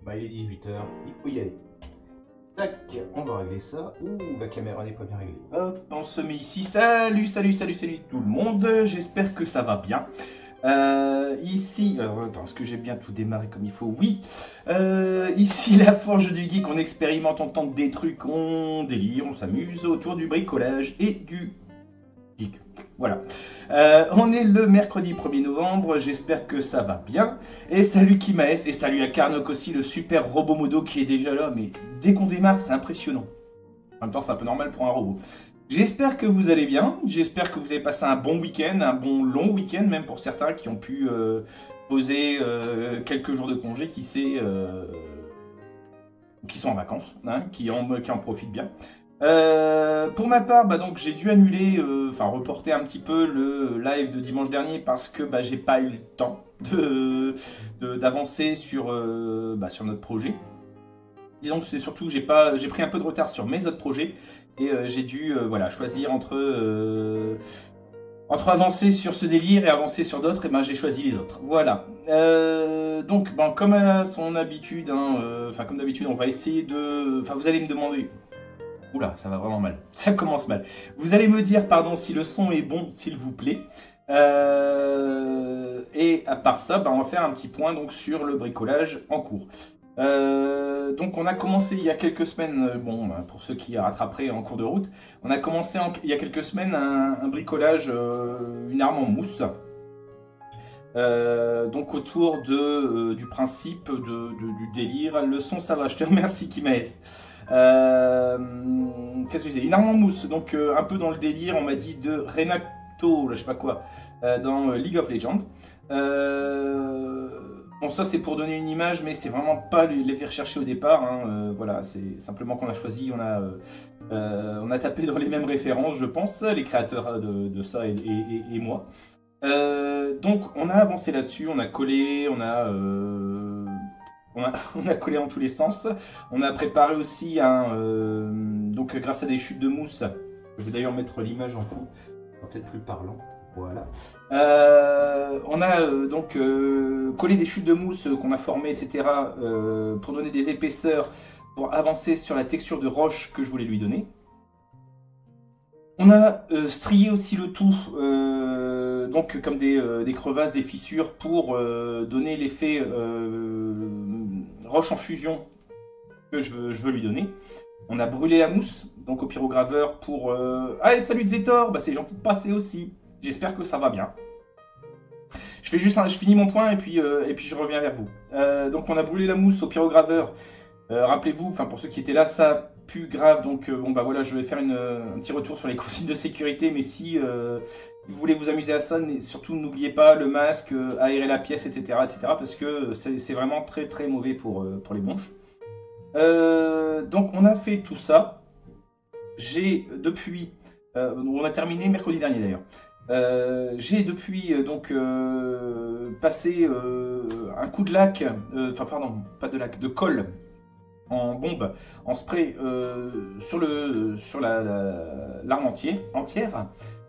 Bah, il est 18 h, il faut y aller. Tac, on va régler ça. Ouh, la caméra n'est pas bien réglée. Hop, on se met ici. Salut, salut, salut, salut tout le monde. J'espère que ça va bien. Ici, attends, est-ce que j'ai bien tout démarré comme il faut? Oui. Ici, la Forge du Geek, on expérimente, on tente des trucs, on délire, on s'amuse autour du bricolage et du geek. Voilà. On est le mercredi 1er novembre, j'espère que ça va bien. Et salut Kimaes, et salut à Karnok aussi, le super robot modo qui est déjà là, mais dès qu'on démarre, c'est impressionnant. En même temps, c'est un peu normal pour un robot. J'espère que vous allez bien, j'espère que vous avez passé un bon week-end, un bon long week-end, même pour certains qui ont pu poser quelques jours de congé, qui sont en vacances, hein, qui en profitent bien. Pour ma part, donc j'ai dû annuler, reporter un petit peu le live de dimanche dernier parce que j'ai pas eu le temps d'avancer sur notre projet. Disons que c'est surtout j'ai pris un peu de retard sur mes autres projets et j'ai dû choisir entre avancer sur ce délire et avancer sur d'autres, et j'ai choisi les autres. Voilà. Donc comme à son habitude, comme d'habitude, on va essayer de. Vous allez me demander. Oula, ça va vraiment mal. Ça commence mal. Vous allez me dire, pardon, si le son est bon, s'il vous plaît. Et à part ça, on va faire un petit point donc sur le bricolage en cours. Donc on a commencé il y a quelques semaines, pour ceux qui rattraperaient en cours de route, on a commencé il y a quelques semaines un bricolage, une arme en mousse. Donc autour du principe du délire. Le son, ça va, je te remercie Kimaes. Qu'est-ce que c'est? Une arme en mousse, donc un peu dans le délire, on m'a dit, de Renato, je sais pas quoi, dans League of Legends. Bon, ça c'est pour donner une image, mais c'est vraiment pas l'effet recherché au départ. Voilà, c'est simplement qu'on a choisi, on a tapé dans les mêmes références, je pense, les créateurs de ça et moi. Donc on a avancé là-dessus, on a collé, on a collé en tous les sens. On a préparé aussi donc grâce à des chutes de mousse. Je vais d'ailleurs mettre l'image en fond, peut-être plus parlant. Voilà. On a donc collé des chutes de mousse qu'on a formées, etc. Pour donner des épaisseurs, pour avancer sur la texture de roche que je voulais lui donner. On a strié aussi le tout, donc comme des crevasses, des fissures, pour donner l'effet roche en fusion que je veux lui donner. On a brûlé la mousse, donc au pyrograveur pour... Ah, salut Zetor, c'est gentil de passer aussi. J'espère que ça va bien. Je finis mon point et puis je reviens vers vous. Donc on a brûlé la mousse au pyrograveur. Rappelez-vous, pour ceux qui étaient là, ça pue grave. Donc voilà, je vais faire un petit retour sur les consignes de sécurité. Mais si vous voulez vous amuser à ça, surtout n'oubliez pas le masque, aérer la pièce, etc. parce que c'est vraiment très très mauvais pour les bronches. Donc on a fait tout ça. J'ai depuis... on a terminé mercredi dernier d'ailleurs. J'ai depuis passé un coup de lac, de colle en bombe, en spray sur l'arme entière,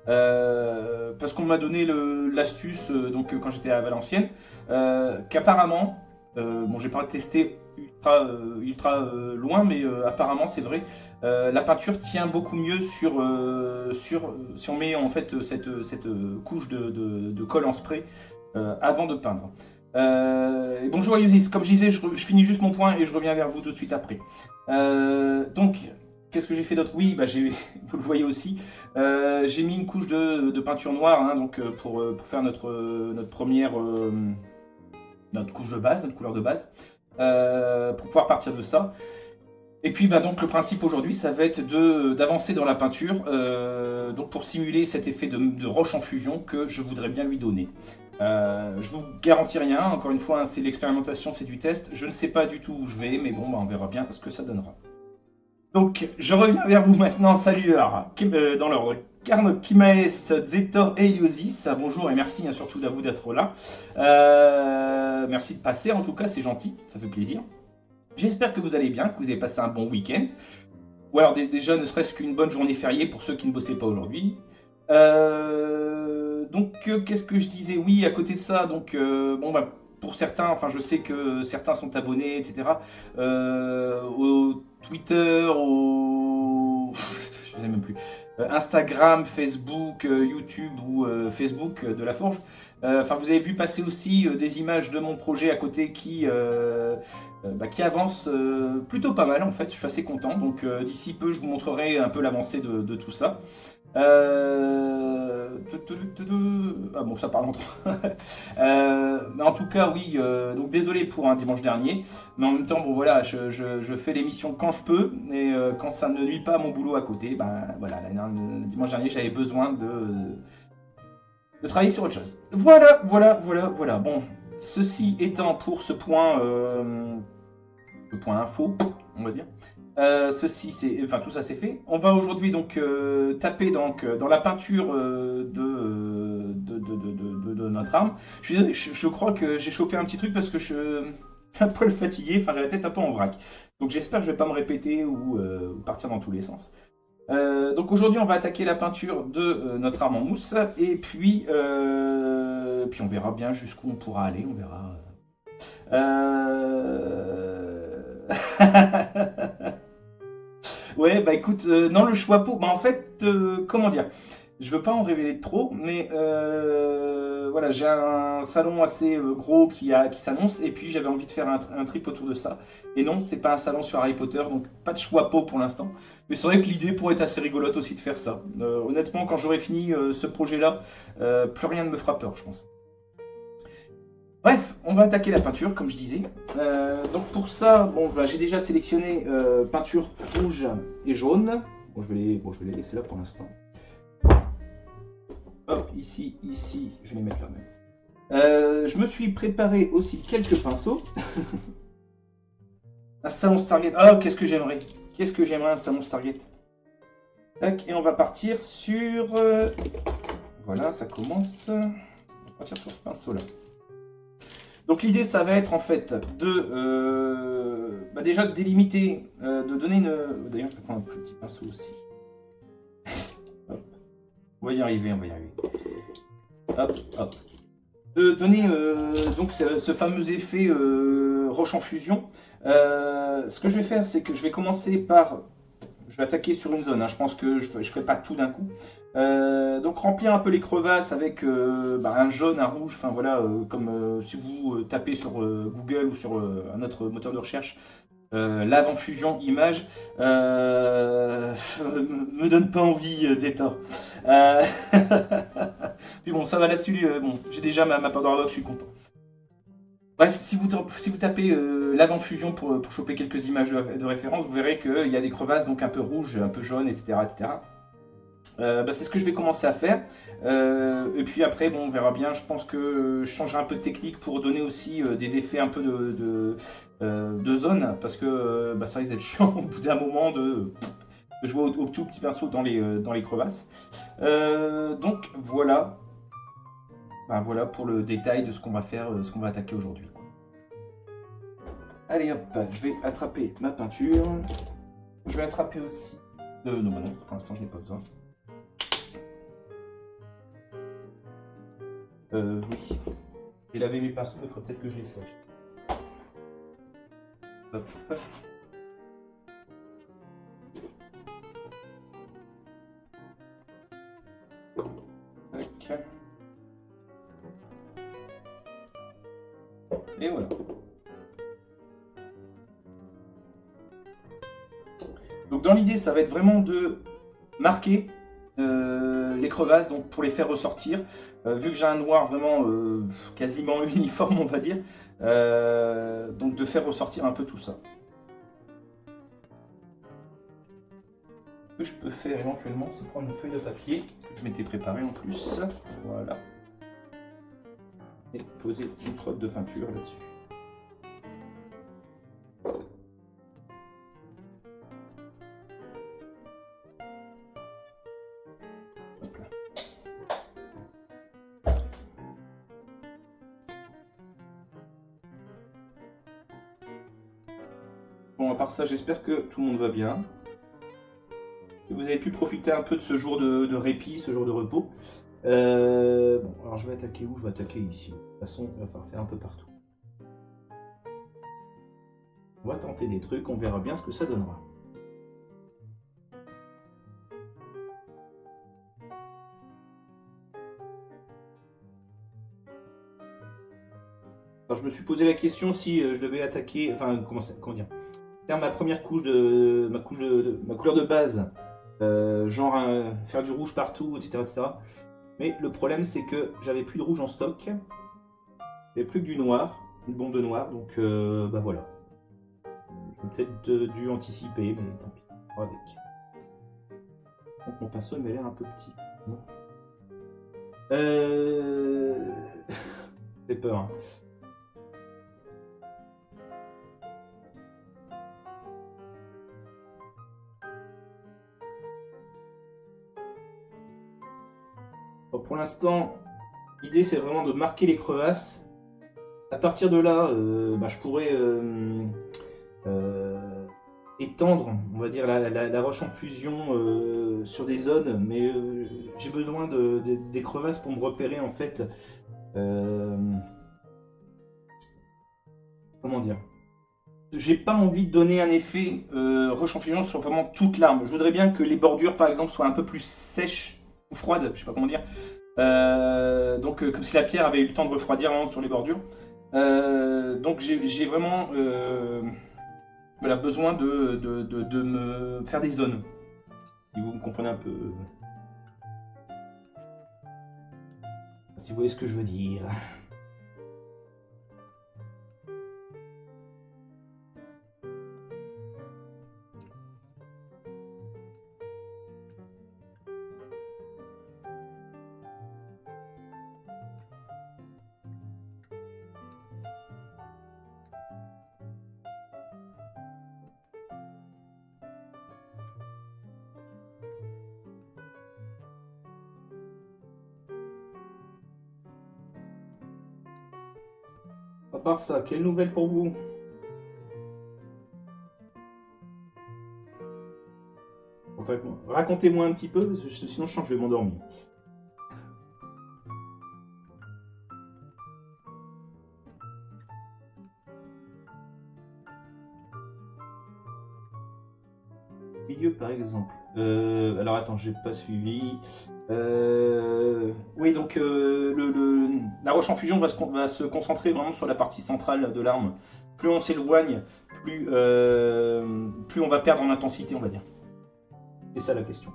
parce qu'on m'a donné l'astuce quand j'étais à Valenciennes, qu'apparemment, j'ai pas testé ultra loin, mais apparemment c'est vrai, la peinture tient beaucoup mieux si on met en fait cette couche de colle en spray avant de peindre. Et bonjour Yosis, comme je disais, je finis juste mon point et je reviens vers vous tout de suite après. Donc, qu'est-ce que j'ai fait d'autre? Oui, vous le voyez aussi, j'ai mis une couche de peinture noire, pour faire notre première notre couche de base, notre couleur de base, pour pouvoir partir de ça. Et puis donc le principe aujourd'hui, ça va être d'avancer dans la peinture, donc pour simuler cet effet de roche en fusion que je voudrais bien lui donner. Je vous garantis rien, encore une fois, c'est l'expérimentation, c'est du test. Je ne sais pas du tout où je vais, mais on verra bien ce que ça donnera. Donc je reviens vers vous maintenant. Salut dans l'ordre. Karnok, Kimaes, Zetor et Eliosis, bonjour et merci surtout à vous d'être là. Merci de passer, en tout cas, c'est gentil, ça fait plaisir. J'espère que vous allez bien, que vous avez passé un bon week-end. Ou alors déjà, ne serait-ce qu'une bonne journée fériée pour ceux qui ne bossaient pas aujourd'hui. Donc, qu'est-ce que je disais? Oui, à côté de ça, pour certains, enfin je sais que certains sont abonnés, etc. Au Twitter, au... je sais même plus. Instagram, Facebook, YouTube ou Facebook de la Forge. Enfin, vous avez vu passer aussi des images de mon projet à côté qui avance plutôt pas mal en fait. Je suis assez content. Donc d'ici peu, je vous montrerai un peu l'avancée de tout ça. Ah bon, ça parle entre. Mais en tout cas, oui. Donc désolé pour un dimanche dernier, mais en même temps, bon voilà, je fais l'émission quand je peux et quand ça ne nuit pas à mon boulot à côté, ben voilà, le dimanche dernier, j'avais besoin de travailler sur autre chose. Voilà. Bon, ceci étant pour ce point, le point info, on va dire. Ceci, c'est, enfin tout ça c'est fait. On va aujourd'hui donc taper donc, dans la peinture de notre arme. Je crois que j'ai chopé un petit truc parce que je suis un poil fatigué, enfin j'ai la tête un peu en vrac. Donc j'espère que je vais pas me répéter ou partir dans tous les sens. Donc aujourd'hui on va attaquer la peinture de notre arme en mousse et puis on verra bien jusqu'où on pourra aller, on verra. Ouais, bah écoute, non, le choix pour. Bah en fait, comment dire? Je veux pas en révéler trop, mais voilà, j'ai un salon assez gros qui s'annonce, et puis j'avais envie de faire un trip autour de ça. Et non, c'est pas un salon sur Harry Potter, donc pas de choix pour l'instant. Mais c'est vrai que l'idée pourrait être assez rigolote aussi de faire ça. Honnêtement, quand j'aurai fini ce projet-là, plus rien ne me fera peur, je pense. Bref, on va attaquer la peinture, comme je disais. Donc pour ça, bon, bah, j'ai déjà sélectionné peinture rouge et jaune. Bon, je vais les laisser là pour l'instant. Hop, ici, je vais les mettre là même. Je me suis préparé aussi quelques pinceaux. Un salon Stargate. Oh, qu'est-ce que j'aimerais. Qu'est-ce que j'aimerais un salon Stargate. Tac, et on va partir sur... Voilà, ça commence. On va partir sur ce pinceau-là. Donc l'idée, ça va être en fait de déjà de délimiter, de donner une... D'ailleurs, je vais prendre un petit pinceau aussi. Hop. On va y arriver. Hop. De donner donc ce fameux effet roche en fusion. Ce que je vais faire, c'est que je vais commencer par... Je vais attaquer sur une zone, hein. Je pense que je ne ferai pas tout d'un coup. Donc remplir un peu les crevasses avec un jaune, un rouge, enfin voilà, comme si vous tapez sur Google ou sur un autre moteur de recherche, lave en fusion image, me donne pas envie, Zeta. Puis bon, ça va là-dessus, bon, j'ai déjà ma Pandora Box, je suis content. Bref, si vous tapez lave en fusion pour choper quelques images de référence, vous verrez qu'il y a des crevasses donc un peu rouges, un peu jaunes, etc. C'est ce que je vais commencer à faire. Et puis après, bon, on verra bien. Je pense que je changerai un peu de technique pour donner aussi des effets un peu de zone. Parce que ça risque d'être chiant au bout d'un moment de jouer au tout petit pinceau dans les crevasses. Donc voilà. Voilà pour le détail de ce qu'on va faire, ce qu'on va attaquer aujourd'hui. Allez hop, je vais attraper ma peinture. Je vais attraper aussi... non, pour l'instant je n'ai pas besoin. Oui. J'ai lavé mes pinceaux, il faudrait peut-être que je les sèche. Hop. Tac. Et voilà. Donc dans l'idée, ça va être vraiment de marquer les crevasses, donc pour les faire ressortir. Vu que j'ai un noir vraiment quasiment uniforme, on va dire, donc de faire ressortir un peu tout ça. Ce que je peux faire éventuellement, c'est prendre une feuille de papier que je m'étais préparé en plus. Voilà. Et poser une crotte de peinture là-dessus. Bon, à part ça, j'espère que tout le monde va bien. Que vous avez pu profiter un peu de ce jour de répit, ce jour de repos. Bon, alors je vais attaquer où? Je vais attaquer ici. De toute façon, il va falloir faire un peu partout. On va tenter des trucs, on verra bien ce que ça donnera. Alors je me suis posé la question si je devais attaquer, enfin comment dire, faire ma première couche de ma couleur de base, genre faire du rouge partout, etc., etc. Mais le problème c'est que j'avais plus de rouge en stock, j'avais plus que du noir, une bombe de noir, donc bah voilà. J'ai peut-être dû anticiper, mais tant pis, on va avec. Donc mon pinceau il m'a l'air un peu petit. Non. J'ai peur. Hein. Bon, pour l'instant, l'idée c'est vraiment de marquer les crevasses. À partir de là, bah, je pourrais étendre, on va dire, la roche en fusion sur des zones, mais j'ai besoin des crevasses pour me repérer en fait. Comment dire? J'ai pas envie de donner un effet roche en fusion sur vraiment toute l'arme. Je voudrais bien que les bordures, par exemple, soient un peu plus sèches ou froides, je sais pas comment dire. Donc, comme si la pierre avait eu le temps de refroidir hein, sur les bordures. Donc, j'ai vraiment voilà, besoin de me faire des zones. Si vous me comprenez un peu. Si vous voyez ce que je veux dire. À part ça, quelle nouvelle pour vous? Racontez-moi un petit peu, parce que sinon je sens que je vais m'endormir. Milieu par exemple. Alors attends, j'ai pas suivi. Oui, donc la roche en fusion va se concentrer vraiment sur la partie centrale de l'arme. Plus on s'éloigne, plus on va perdre en intensité, on va dire. C'est ça la question.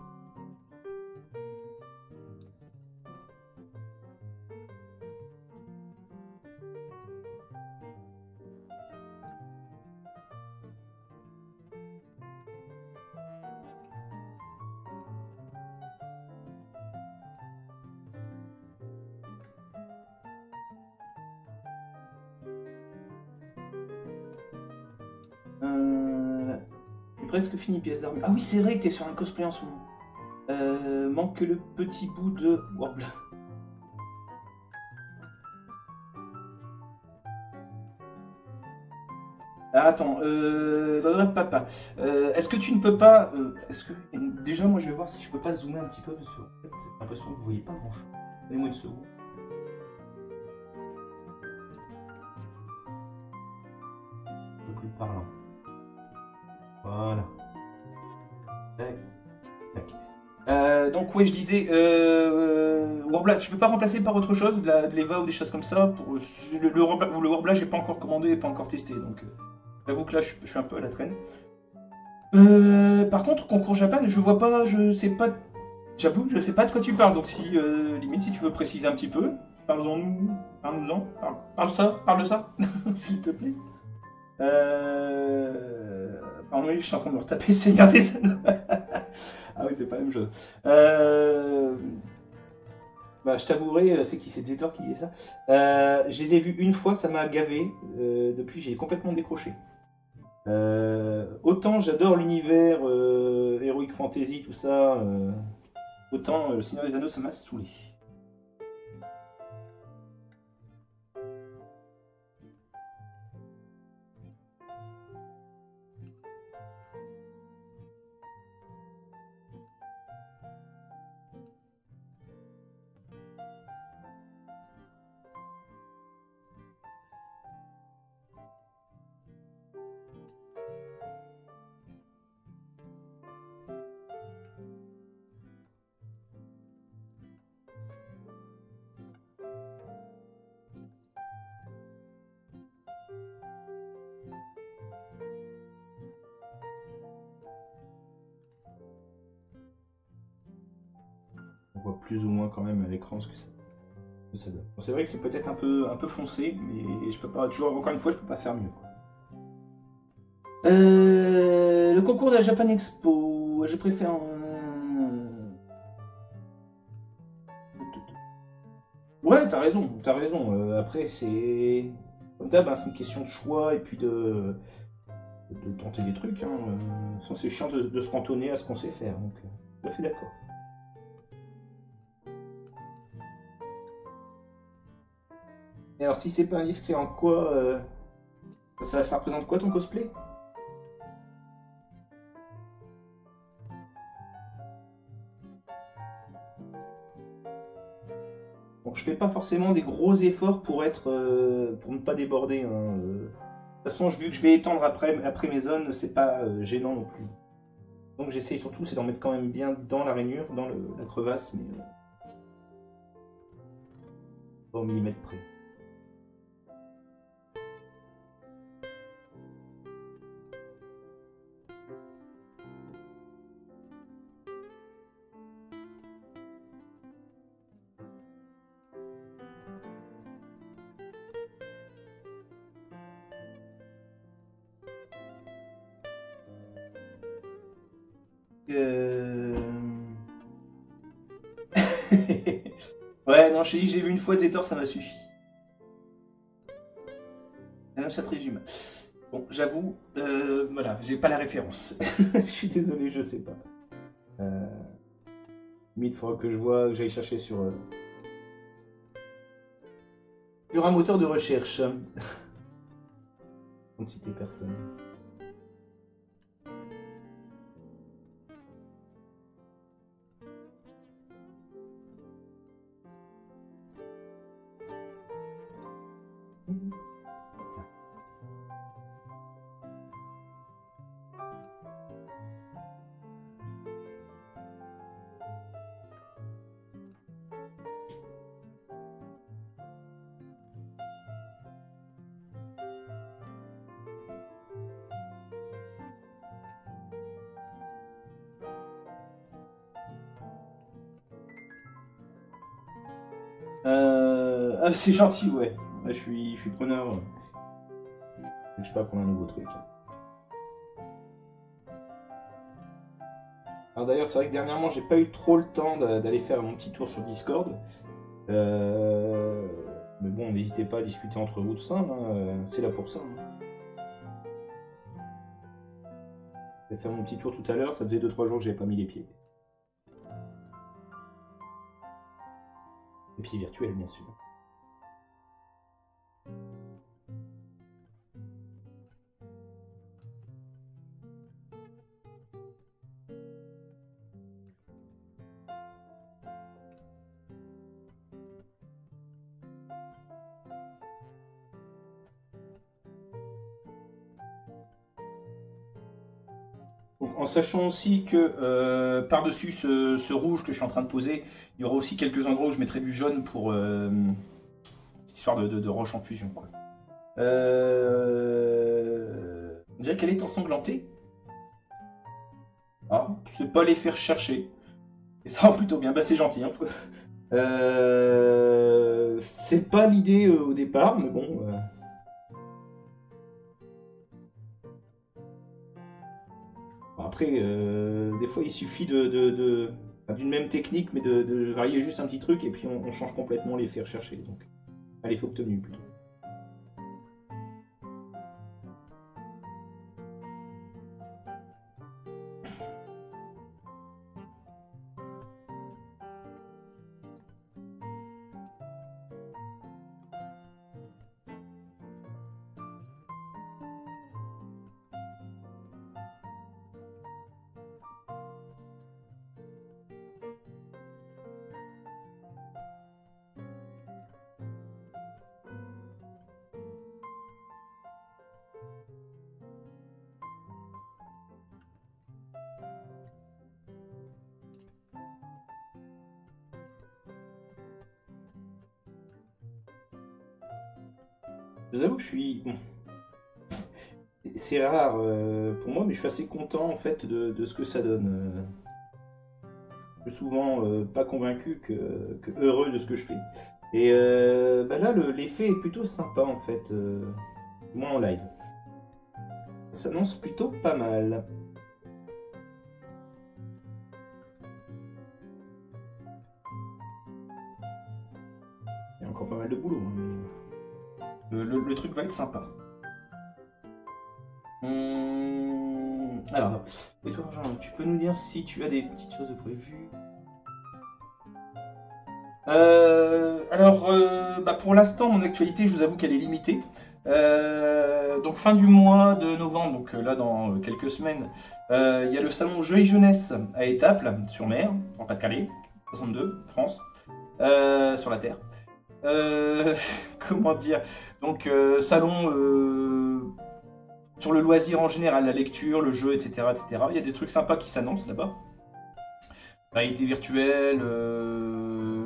J'ai presque fini pièce d'armure. Ah oui, c'est vrai que t'es sur un cosplay en ce moment. Manque que le petit bout de Warble. Ah, attends, papa. Est-ce que tu ne peux pas. Est-ce que. Déjà, moi je vais voir si je peux pas zoomer un petit peu parce que en fait, j'ai l'impression que vous voyez pas grand chose. Donnez-moi une seconde. Un peu plus parlant. Voilà. Tac, tac. Donc, ouais, je disais. Warbler, tu peux pas remplacer par autre chose, de l'Eva ou des choses comme ça pour, le Warbler, j'ai pas encore commandé, pas encore testé. Donc, j'avoue que là, je suis un peu à la traîne. Par contre, concours Japan, je vois pas, je sais pas. J'avoue, je sais pas de quoi tu parles. Donc, si limite, si tu veux préciser un petit peu, parle-en-nous, parle-nous-en, parle ça, parle de ça, s'il te plaît. Pardon, oui, je suis en train de me retaper Seigneur des Anneaux. Ah oui, c'est pas la même chose. Bah, je t'avouerai, c'est qui? C'est Zetor qui disait ça. Je les ai vus une fois, ça m'a gavé. Depuis, j'ai complètement décroché. Autant j'adore l'univers Heroic Fantasy, tout ça, autant le Seigneur des Anneaux, ça m'a saoulé. plus ou moins quand même à l'écran ce que ça donne. Bon, c'est vrai que c'est peut-être un peu foncé, mais je peux pas, toujours, encore une fois, je peux pas faire mieux, quoi. Le concours de la Japan Expo, je préfère. Ouais, t'as raison, t'as raison. Après, c'est. Comme d'hab, hein, c'est une question de choix et puis de tenter des trucs. Hein. Sinon, c'est chiant de se cantonner à ce qu'on sait faire. Donc, tout à fait d'accord. Et alors, si c'est pas indiscret, en quoi. Ça représente quoi ton cosplay? Bon, je fais pas forcément des gros efforts pour être. Pour ne pas déborder. Hein. De toute façon, vu que je vais étendre après mes zones, c'est pas gênant non plus. Donc j'essaye surtout, c'est d'en mettre quand même bien dans la rainure, dans la crevasse, mais pas au millimètre près. Euh... Ouais, non, je t'ai dit, j'ai vu une fois Zetor, ça m'a suffi. Ça te résume. Bon, j'avoue, voilà, j'ai pas la référence. Je suis désolé, je sais pas. Il faudra que je vois, que j'aille chercher sur un moteur de recherche. On ne citer personne. Ah, c'est gentil, ouais. Ouais, je suis preneur. Je sais pas prendre un nouveau truc. Alors d'ailleurs, c'est vrai que dernièrement, j'ai pas eu trop le temps d'aller faire mon petit tour sur Discord. Euh, Mais bon, n'hésitez pas à discuter entre vous, tout ça. Hein. C'est là pour ça. Hein. J'ai fait mon petit tour tout à l'heure, ça faisait 2-3 jours que j'avais pas mis les pieds. Les pieds virtuels, bien sûr. Donc, en sachant aussi que par-dessus ce rouge que je suis en train de poser, il y aura aussi quelques endroits où je mettrai du jaune pour cette histoire de roche en fusion. Quoi. On dirait qu'elle est ensanglantée. Ah, c'est pas les faire chercher. Et ça va plutôt bien. Bah, c'est gentil. Hein. C'est pas l'idée au départ, mais bon. Après, des fois, il suffit d'une même technique, mais de varier juste un petit truc, et puis on change complètement l'effet recherché. Donc, à l'effet obtenu plutôt. Je vous avoue que je suis. Bon, c'est rare pour moi, mais je suis assez content en fait de ce que ça donne. plus souvent pas convaincu que heureux de ce que je fais. Et bah là, l'effet est plutôt sympa en fait, moins en live. Ça s'annonce plutôt pas mal. Il y a encore pas mal de boulot, hein, mais le truc va être sympa. Alors, et toi, Jean, tu peux nous dire si tu as des petites choses de prévues? Bah pour l'instant, mon actualité, je vous avoue qu'elle est limitée. Donc fin du mois de novembre, donc là dans quelques semaines, il y a le salon Jeux et Jeunesse à Étaples, sur mer, en Pas-de-Calais, 62, France, sur la Terre. Comment dire? Donc salon sur le loisir en général, la lecture, le jeu, etc., etc. Il y a des trucs sympas qui s'annoncent là-bas. Réalité virtuelle,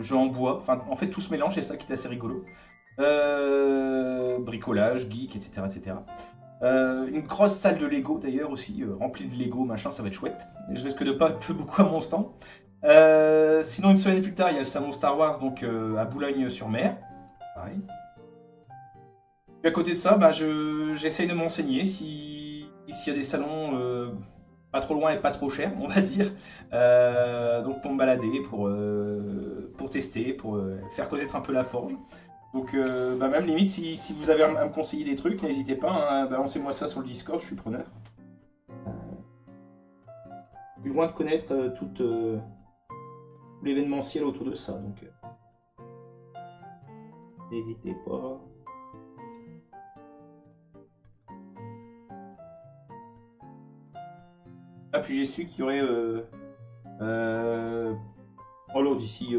jeux en bois, enfin en fait tout se mélange, c'est ça qui est assez rigolo. Bricolage, geek, etc. etc. Une grosse salle de Lego d'ailleurs aussi, remplie de Lego, machin, ça va être chouette. Et je risque de pas être beaucoup à mon stand. Sinon une semaine plus tard, il y a le salon Star Wars donc à Boulogne-sur-Mer. Pareil. Et à côté de ça, bah, j'essaye de m'enseigner s'il y a des salons pas trop loin et pas trop cher, on va dire. Donc pour me balader, pour tester, pour faire connaître un peu la forge. Donc bah même limite, si vous avez à me conseiller des trucs, n'hésitez pas, hein, balancez-moi ça sur le Discord, je suis preneur. Je suis loin de connaître tout l'événementiel autour de ça, donc n'hésitez pas. Ah, puis j'ai su qu'il y aurait oh là, d'ici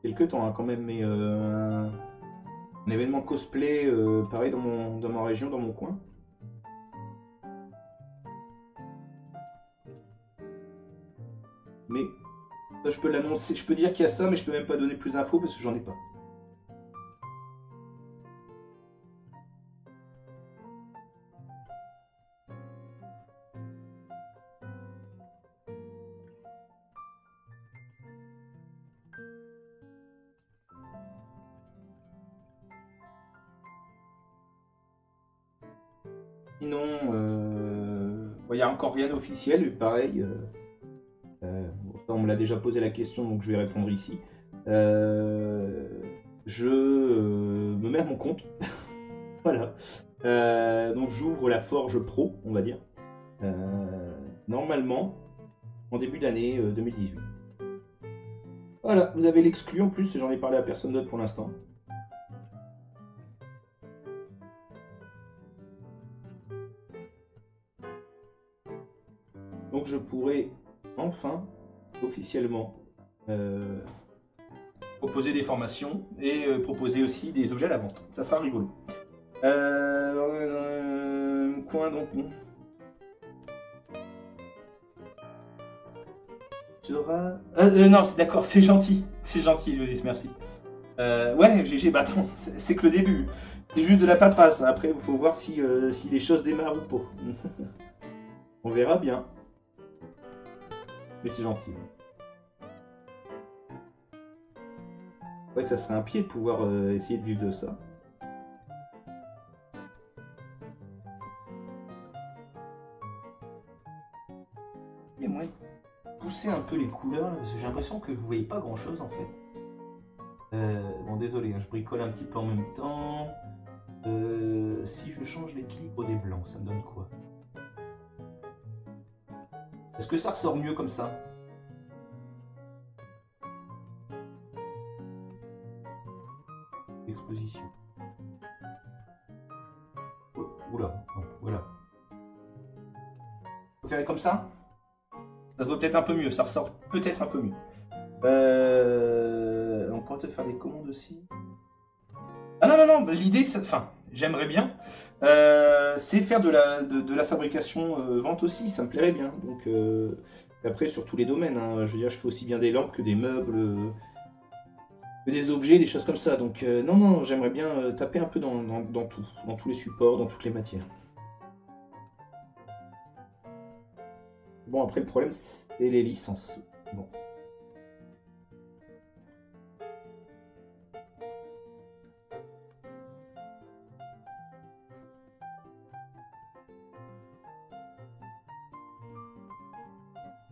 quelques temps hein, quand même, mais un événement cosplay pareil dans ma région, dans mon coin. Mais ça, je peux l'annoncer, je peux dire qu'il y a ça, mais je peux même pas donner plus d'infos parce que j'en ai pas. Sinon, il n'y a encore rien d'officiel, pareil. On me l'a déjà posé la question, donc je vais répondre ici. Je me mets à mon compte. Voilà. Donc j'ouvre la Forge Pro, on va dire. Normalement, en début d'année 2018. Voilà, vous avez l'exclu en plus, j'en ai parlé à personne d'autre pour l'instant. Donc je pourrais enfin, officiellement, proposer des formations et proposer aussi des objets à la vente. Ça sera rigolo. Coin donc. Non, c'est d'accord, c'est gentil. C'est gentil, Louis, merci. Ouais, GG, bah attends, c'est que le début. C'est juste de la paperasse. Après, il faut voir si les choses démarrent ou pas. On verra bien. Mais c'est gentil. C'est vrai que ça serait un pied de pouvoir essayer de vivre de ça. Il y a moyen de pousser un peu les couleurs là, parce que j'ai l'impression que vous voyez pas grand chose en fait. Bon, désolé, hein, je bricole un petit peu en même temps. Si je change l'équilibre des blancs, ça me donne quoi? Est-ce que ça ressort mieux comme ça? Exposition. Oh, oula, oh, voilà. Faut faire comme ça? Ça se voit peut-être un peu mieux, ça ressort peut-être un peu mieux. On pourrait peut-être faire des commandes aussi. Ah non, non, non, l'idée, enfin, j'aimerais bien. C'est faire de la fabrication vente aussi, ça me plairait bien. Donc, après, sur tous les domaines, hein, je veux dire, je fais aussi bien des lampes que des meubles, que des objets, des choses comme ça. Donc, non, non, j'aimerais bien taper un peu dans tout, dans tous les supports, dans toutes les matières. Bon, Bon, après, le problème, c'est les licences. Bon.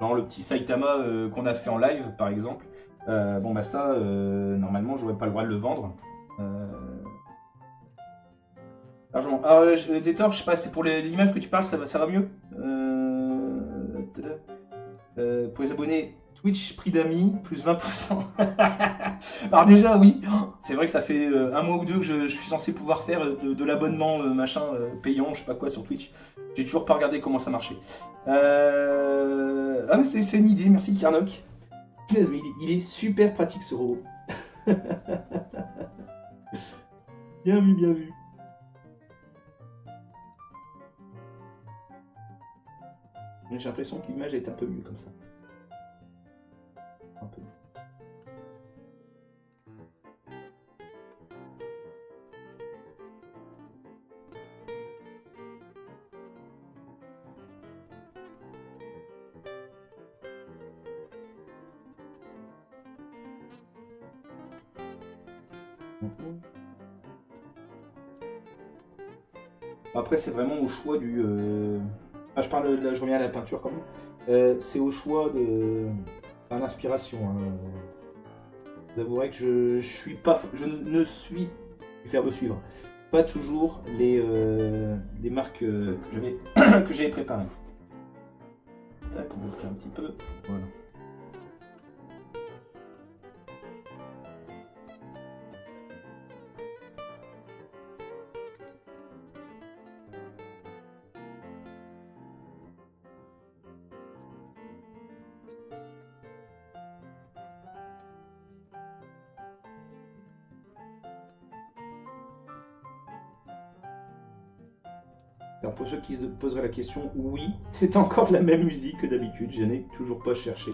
Non, le petit Saitama qu'on a fait en live, par exemple, bon, bah ça, normalement, j'aurais pas le droit de le vendre. Largement. Alors, Détor, je sais pas, c'est pour l'image que tu parles, ça va mieux. Pour les abonnés Twitch, prix d'amis, plus 20%. Alors déjà, oui, c'est vrai que ça fait un mois ou deux que je suis censé pouvoir faire de l'abonnement machin payant, je sais pas quoi, sur Twitch. J'ai toujours pas regardé comment ça marchait. Ah mais c'est une idée, merci Karnok. Punaise, mais il est super pratique ce robot. Bien vu, bien vu. J'ai l'impression que l'image est un peu mieux comme ça. Un peu. Après, c'est vraiment au choix du. Ah, je parle je reviens à la peinture quand même. C'est au choix de. À l'inspiration. J'avouerai que je suis pas. Je ne suis. Du faire de suivre. Pas toujours les marques que j'avais préparées. Tac, on va bouger un petit peu. Voilà. Alors pour ceux qui se poseraient la question, oui, c'est encore la même musique que d'habitude. Je n'ai toujours pas cherché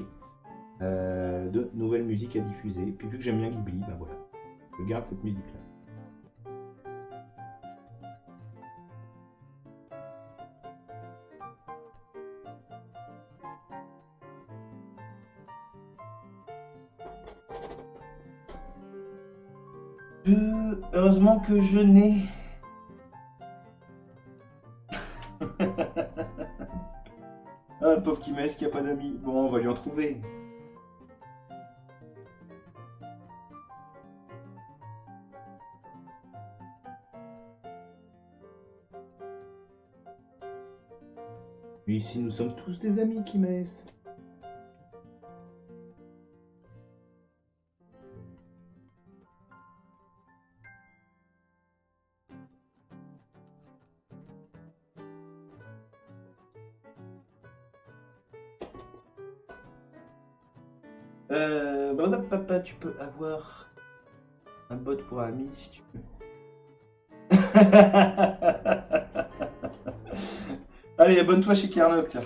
de nouvelles musiques à diffuser. Et puis vu que j'aime bien Ghibli, ben voilà, je garde cette musique-là. Heureusement que je n'ai... Ah, pauvre Kimes qui a pas d'amis. Bon, on va lui en trouver. Mais ici, nous sommes tous des amis, Kimes. Papa, tu peux avoir un bot pour ami si tu veux. Allez, abonne-toi chez Karnok, tiens.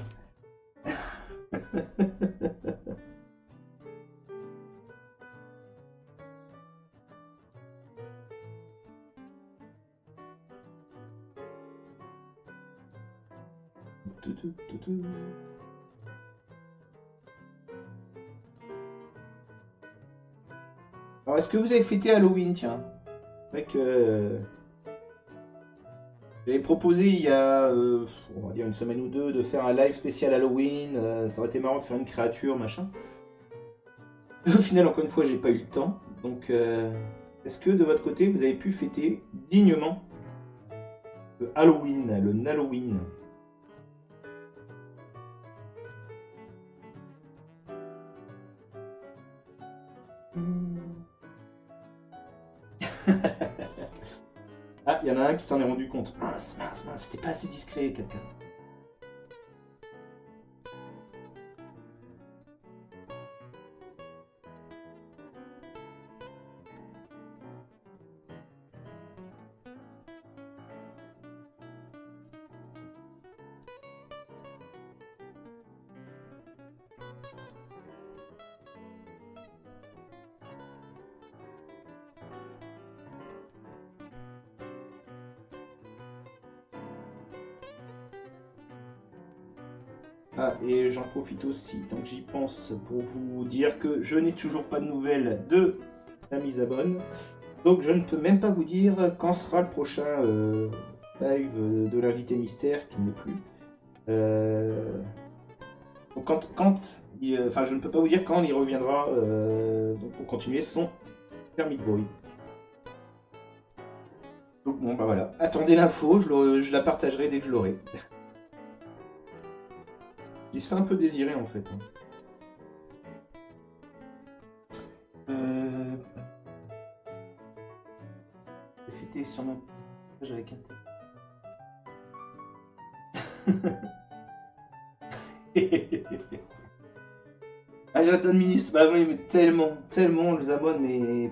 Alors, est-ce que vous avez fêté Halloween, tiens? C'est vrai que j'avais proposé il y a, on va dire une semaine ou deux, de faire un live spécial Halloween. Ça aurait été marrant de faire une créature, machin. Au final, encore une fois, j'ai pas eu le temps. Donc, est-ce que de votre côté, vous avez pu fêter dignement le Halloween, le Nalloween? Ah, il y en a un qui s'en est rendu compte. Mince, mince, mince, c'était pas assez discret, quelqu'un. Ah, et j'en profite aussi, tant que j'y pense, pour vous dire que je n'ai toujours pas de nouvelles de Amizabone. Donc je ne peux même pas vous dire quand sera le prochain live de l'invité mystère qui n'est plus. Donc enfin, je ne peux pas vous dire quand il reviendra donc pour continuer son Kermit Boy. Donc bon, bah voilà. Attendez l'info, je la partagerai dès que je l'aurai. Il se fait un peu désirer en fait. J'ai fêté sur ma page avec un Ah, j'attends de ministre, bah oui, mais tellement les abonne, mais.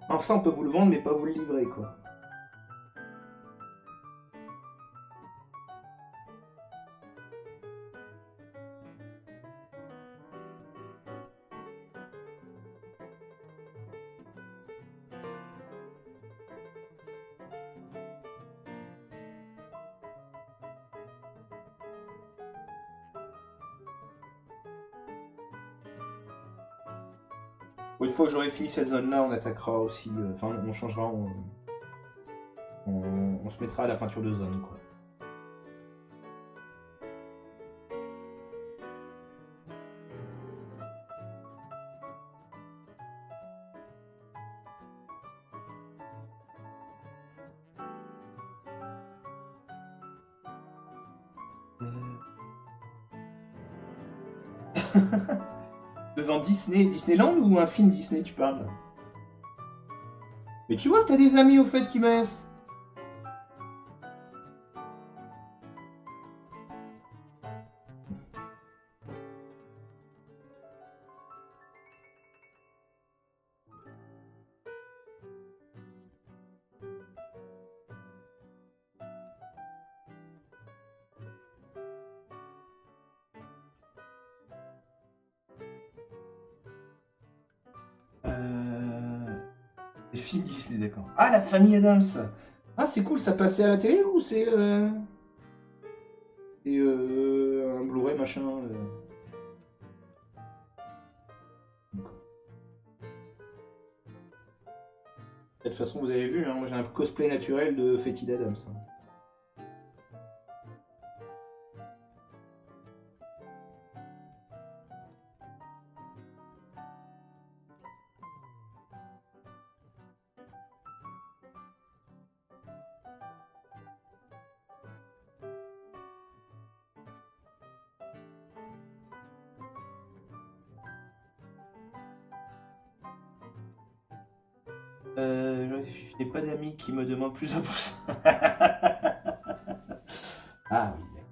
Alors ça, on peut vous le vendre, mais pas vous le livrer, quoi. Bon, une fois que j'aurai fini cette zone-là, on attaquera aussi. Enfin, on changera, on se mettra à la peinture de zone, quoi. Devant Disney, Disneyland ou un film Disney, tu parles? Mais tu vois que t'as des amis au fait qui m'aissent. Des films Disney, d'accord. Ah, la famille Adams. Ah, c'est cool, ça passait à la télé ou c'est un Blu-ray machin De toute façon, vous avez vu, hein, moi j'ai un cosplay naturel de Fétide Adams. Je n'ai pas d'amis qui me demandent plus de pouces. Ah oui, d'accord.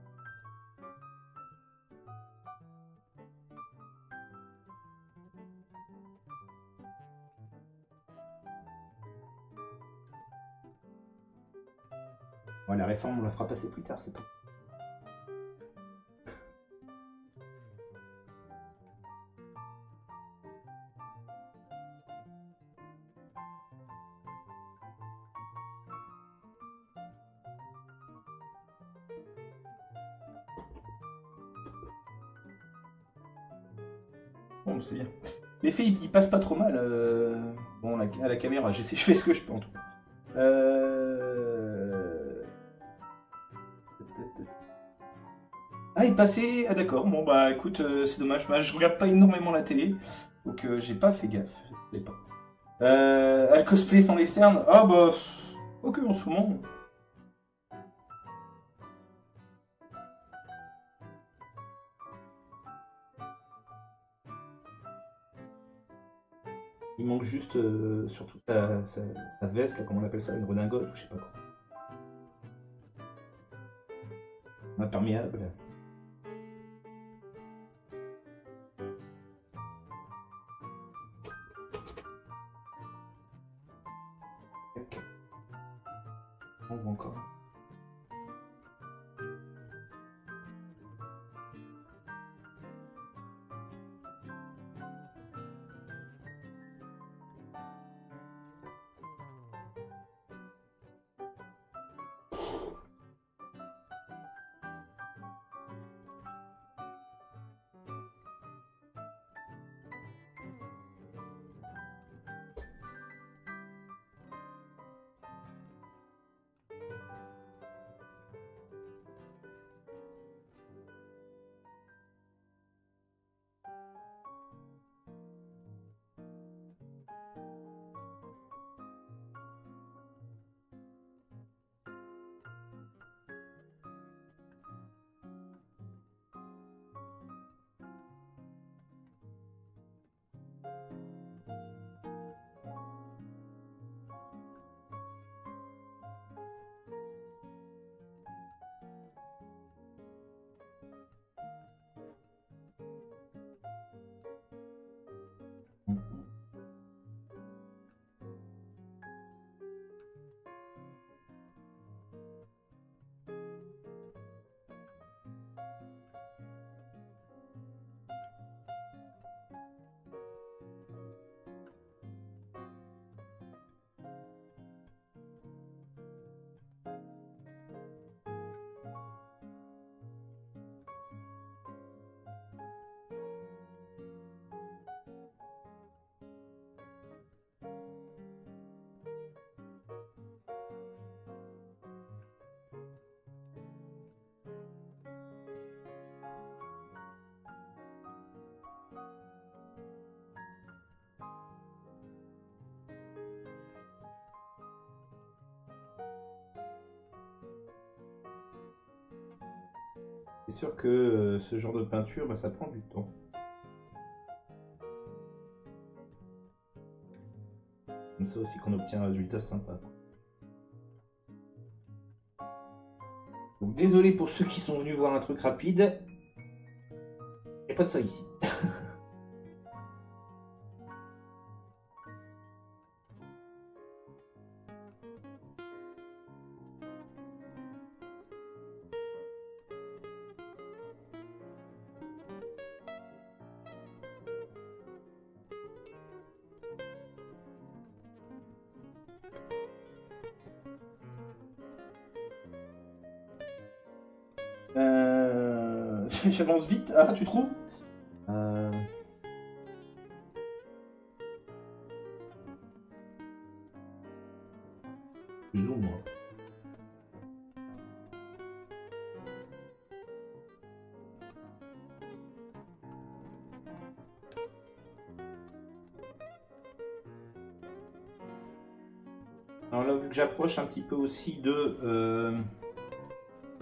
Bon, la réforme, on la fera passer plus tard, c'est pas. Bon, c'est bien. Les filles, ils passent pas trop mal. Bon, à la caméra, je fais ce que je peux en tout cas. Ah, il passait. Ah, d'accord. Bon, bah écoute, c'est dommage. Bah, je regarde pas énormément la télé, donc j'ai pas fait gaffe. Je sais pas. Le cosplay sans les cernes. Ah, bah. Ok, en ce moment. Il manque juste surtout sa veste, là, comment on appelle ça, une redingote ou je sais pas quoi. Imperméable. Tac. On voit encore. C'est sûr que ce genre de peinture, bah, ça prend du temps. Comme ça aussi qu'on obtient un résultat sympa. Donc désolé pour ceux qui sont venus voir un truc rapide. Il n'y a pas de ça ici. J'avance vite. Ah, tu trouves? Euh, Plus ou moins. Alors là, vu que j'approche un petit peu aussi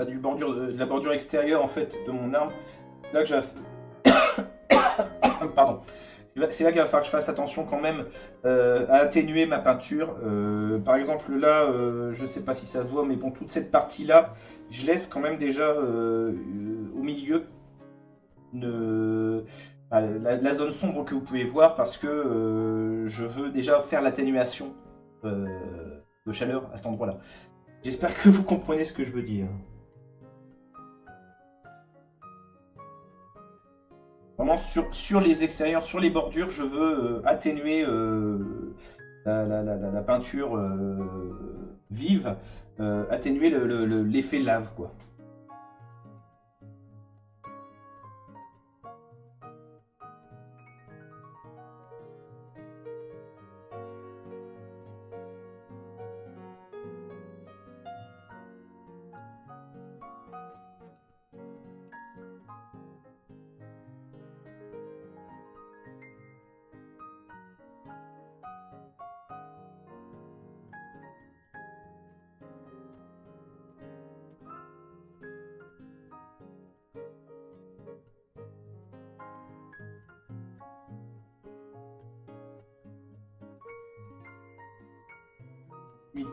Du bordure, de la bordure extérieure en fait de mon arme. Là que j'ai. Pardon. C'est là qu'il va falloir que je fasse attention quand même à atténuer ma peinture. Par exemple là, je sais pas si ça se voit, mais bon, toute cette partie-là, je laisse quand même déjà au milieu la zone sombre que vous pouvez voir parce que je veux déjà faire l'atténuation euh, de chaleur à cet endroit-là. J'espère que vous comprenez ce que je veux dire. Vraiment sur les extérieurs, sur les bordures, je veux atténuer la peinture vive, atténuer l'effet lave, quoi.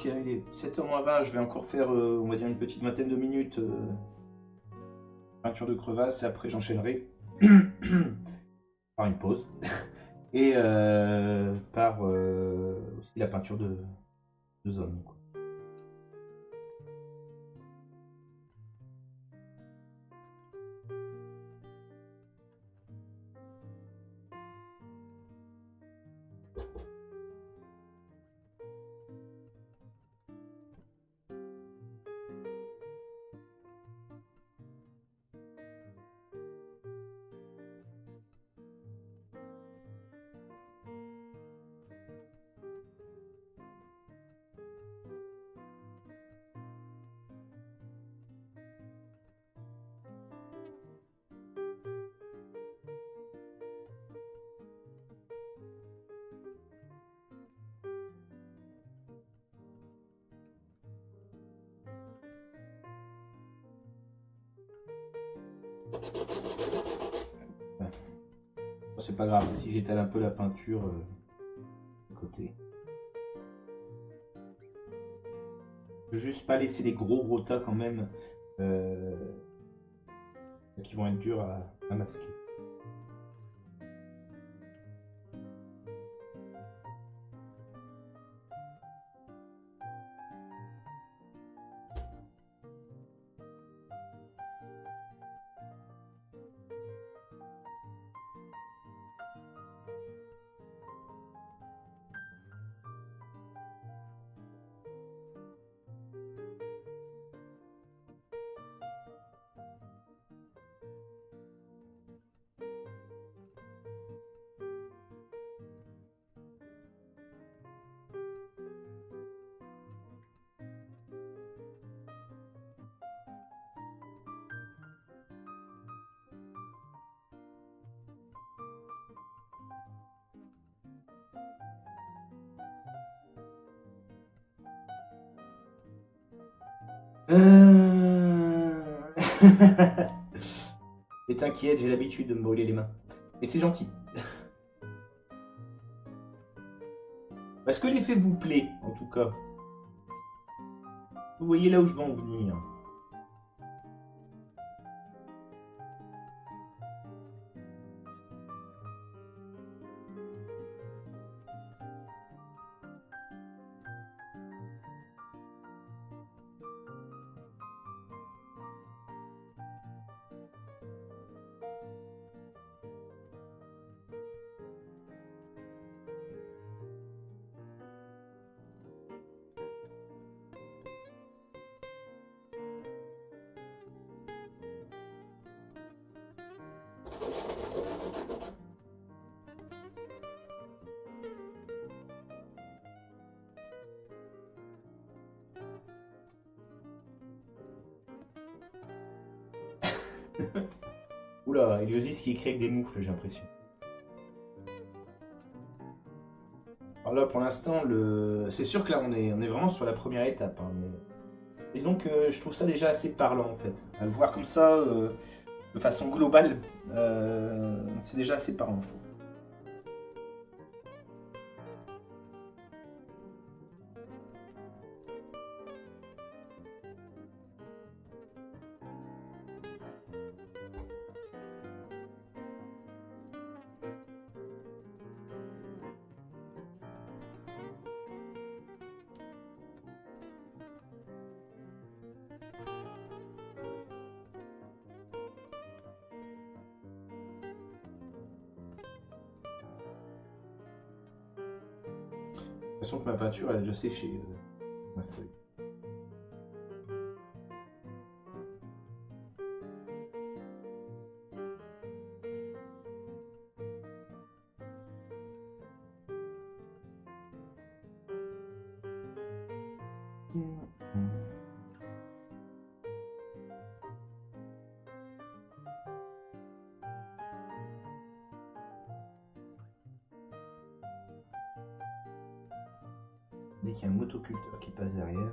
Il est 7h moins 20, je vais encore faire, on va dire, une petite vingtaine de minutes peinture de crevasse et après j'enchaînerai par une pause et par aussi la peinture de zone, quoi. C'est pas grave, si j'étale un peu la peinture à côté. Je veux juste pas laisser des gros tas quand même euh, qui vont être durs à masquer. t'inquiète, j'ai l'habitude de me brûler les mains. Et c'est gentil. Est-ce que l'effet vous plaît, en tout cas? Vous voyez là où je veux en venir. Oula, Eliosis qui écrit avec des moufles, j'ai l'impression. Alors là, pour l'instant, c'est sûr que là, on est vraiment sur la première étape. Hein, mais... Disons que je trouve ça déjà assez parlant, en fait. À le voir comme ça, de façon globale, c'est déjà assez parlant, je trouve. J'ai l'impression que ma peinture, elle a déjà séché, ma feuille. Dès qu'il y a un motoculteur qui passe derrière.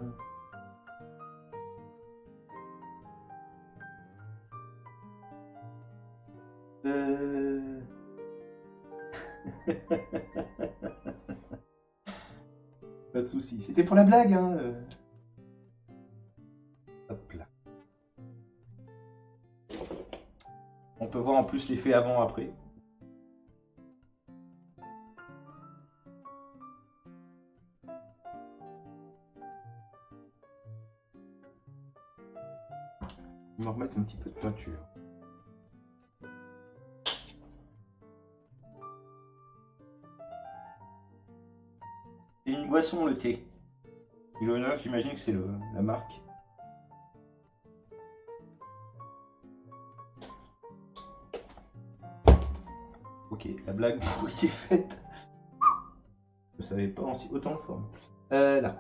Pas de soucis. C'était pour la blague, hein. Hop là. On peut voir en plus l'effet avant-après. On va remettre un petit peu de peinture. Et une boisson, le thé. J'imagine que c'est la marque. Ok, la blague qui est faite. Je savais pas autant de forme. Là.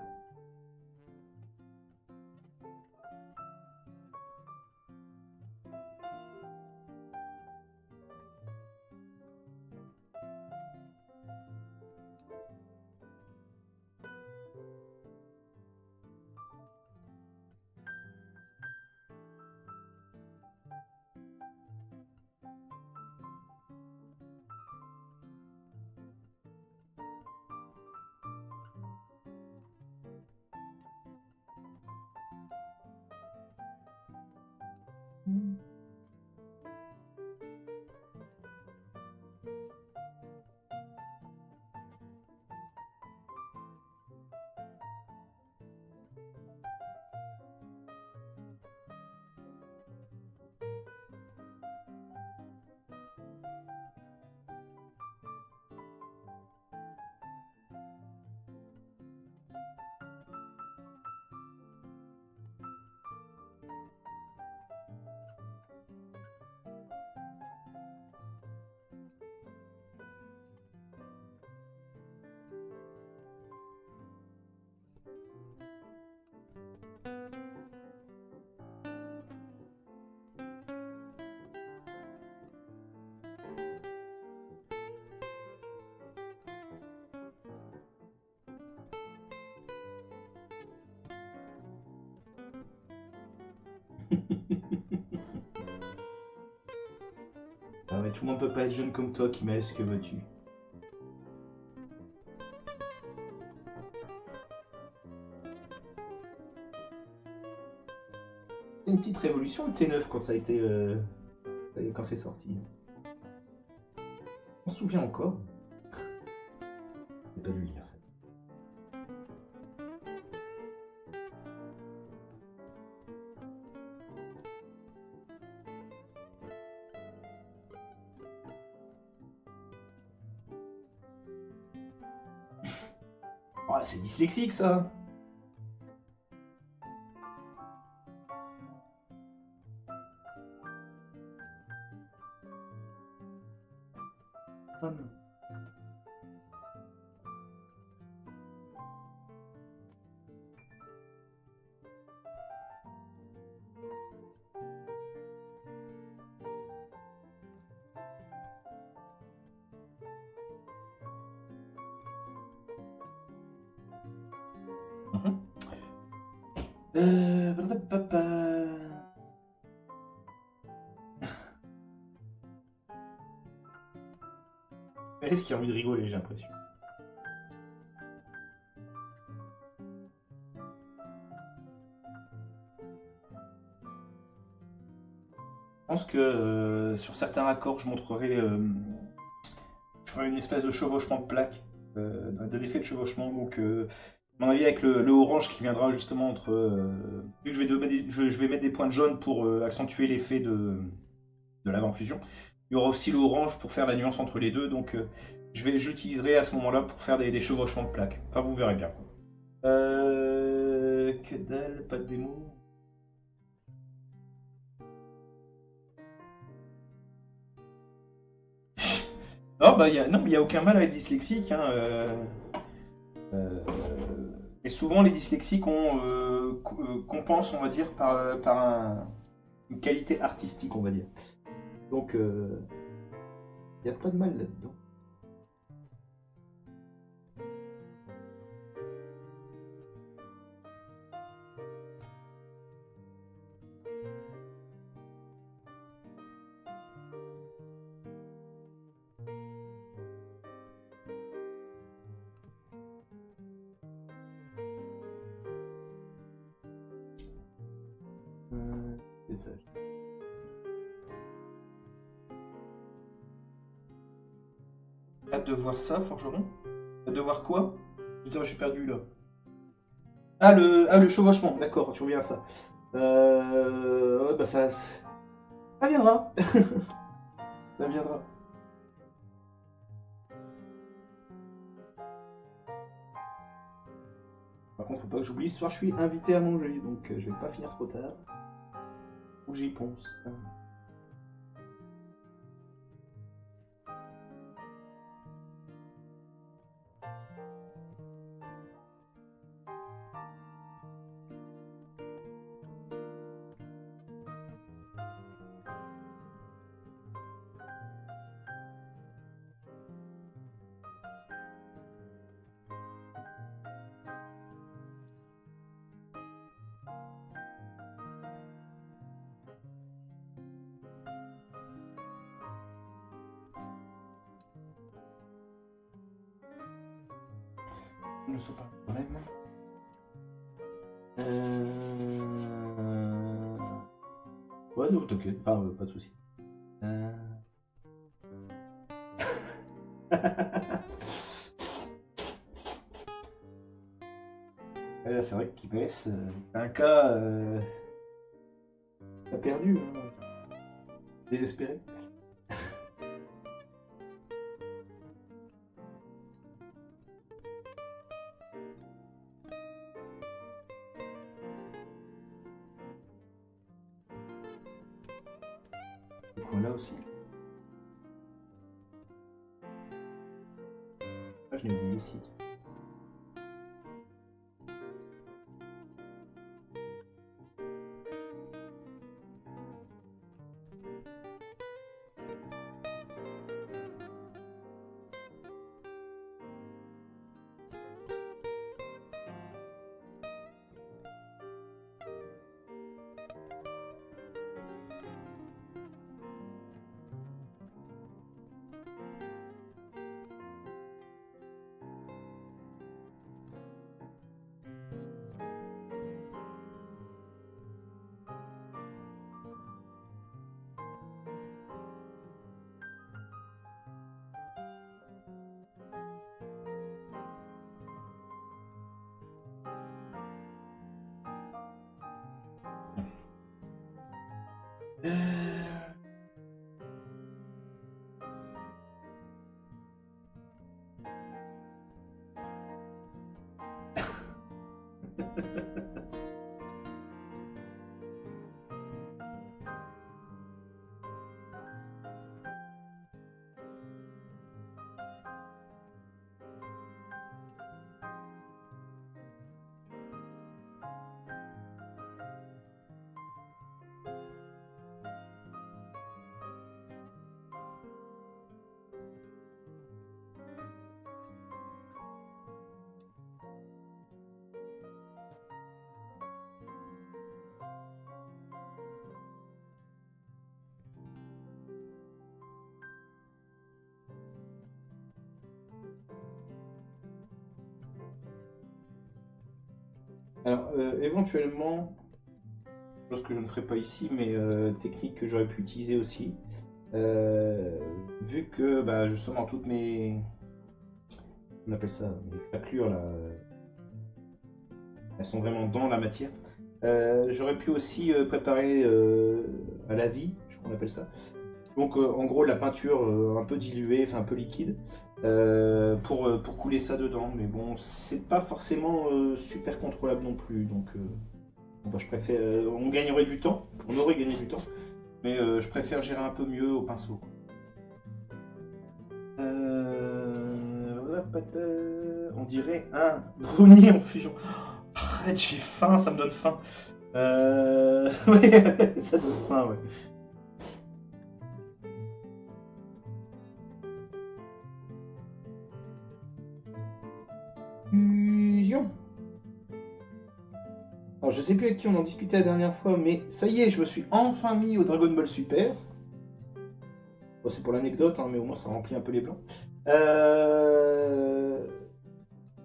Ouais, tout le monde peut pas être jeune comme toi, Kimes, que veux-tu? C'est une petite révolution le T9 quand ça a été quand c'est sorti. On se souvient encore. J'ai pas dû le lire ça. Oh, c'est dyslexique ça. Blablabla. Est-ce qu'il a envie de rigoler, j'ai l'impression. Je pense que sur certains raccords, je ferai une espèce de chevauchement de plaques, de l'effet de chevauchement. Donc, à mon avis, avec le orange qui viendra justement entre. Vu que je vais mettre des points de jaune pour accentuer l'effet de l'avant-fusion. Il y aura aussi le orange pour faire la nuance entre les deux. Donc, j'utiliserai à ce moment-là pour faire des chevauchements de plaques. Enfin, vous verrez bien. Que dalle, pas de démo. Non, bah, non, mais il n'y a aucun mal à être dyslexique. Hein, et souvent, les dyslexiques compensent, on va dire, par une qualité artistique, on va dire. Donc, il n'y a pas de mal là-dedans. C'est ça. Hâte de voir ça, forgeron. Hâte de voir quoi? Putain, je suis perdu là. Ah, le chevauchement, d'accord, tu reviens à ça. Ouais, bah ça viendra. Ça viendra. Par contre, faut pas que j'oublie, ce soir je suis invité à manger, donc je vais pas finir trop tard. Faut que j'y pense. Ne soit pas un problème. Ouais, non, t'inquiète, enfin, pas de soucis. Là, c'est vrai qu'il baisse. C'est un cas pas perdu, hein. Désespéré. Ce coin-là aussi. Ah, je l'ai oublié ici. Euh, Alors, éventuellement, chose que je ne ferai pas ici, mais technique que j'aurais pu utiliser aussi. Vu que bah, justement toutes mes. On appelle ça mes craquelures là, elles sont vraiment dans la matière. J'aurais pu aussi préparer à la vie, je crois qu'on appelle ça. Donc en gros la peinture un peu diluée, enfin un peu liquide, pour couler ça dedans. Mais bon, c'est pas forcément super contrôlable non plus. Donc bon, bah, je préfère. On gagnerait du temps, on aurait gagné du temps. Mais je préfère gérer un peu mieux au pinceau, quoi. On dirait un brownie en fusion. Arrête, j'ai faim, ça me donne faim. Ouais, ça donne faim, ouais. Fusion. Alors, je sais plus avec qui on en discutait la dernière fois, mais ça y est, je me suis enfin mis au Dragon Ball Super. Bon, c'est pour l'anecdote, hein, mais au moins ça remplit un peu les blancs.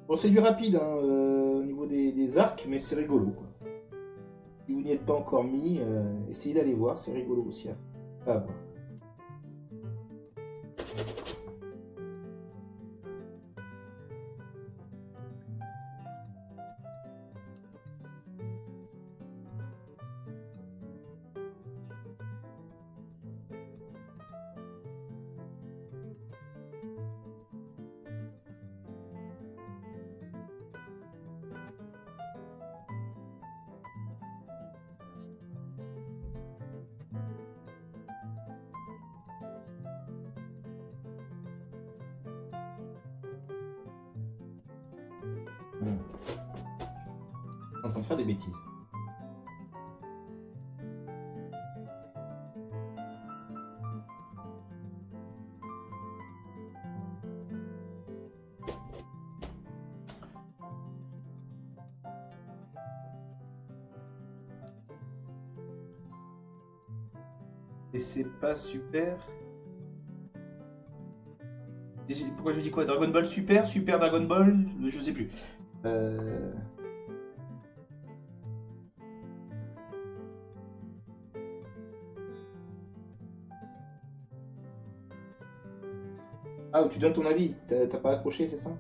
Bon, c'est du rapide hein, au niveau des arcs, mais c'est rigolo, quoi. Si vous n'y êtes pas encore mis, essayez d'aller voir, c'est rigolo aussi à voir. En train de faire des bêtises. Et c'est pas super. Pourquoi je dis quoi? Dragon Ball Super, Super Dragon Ball, je sais plus. Ah, tu donnes ton avis, t'as pas accroché, c'est ça?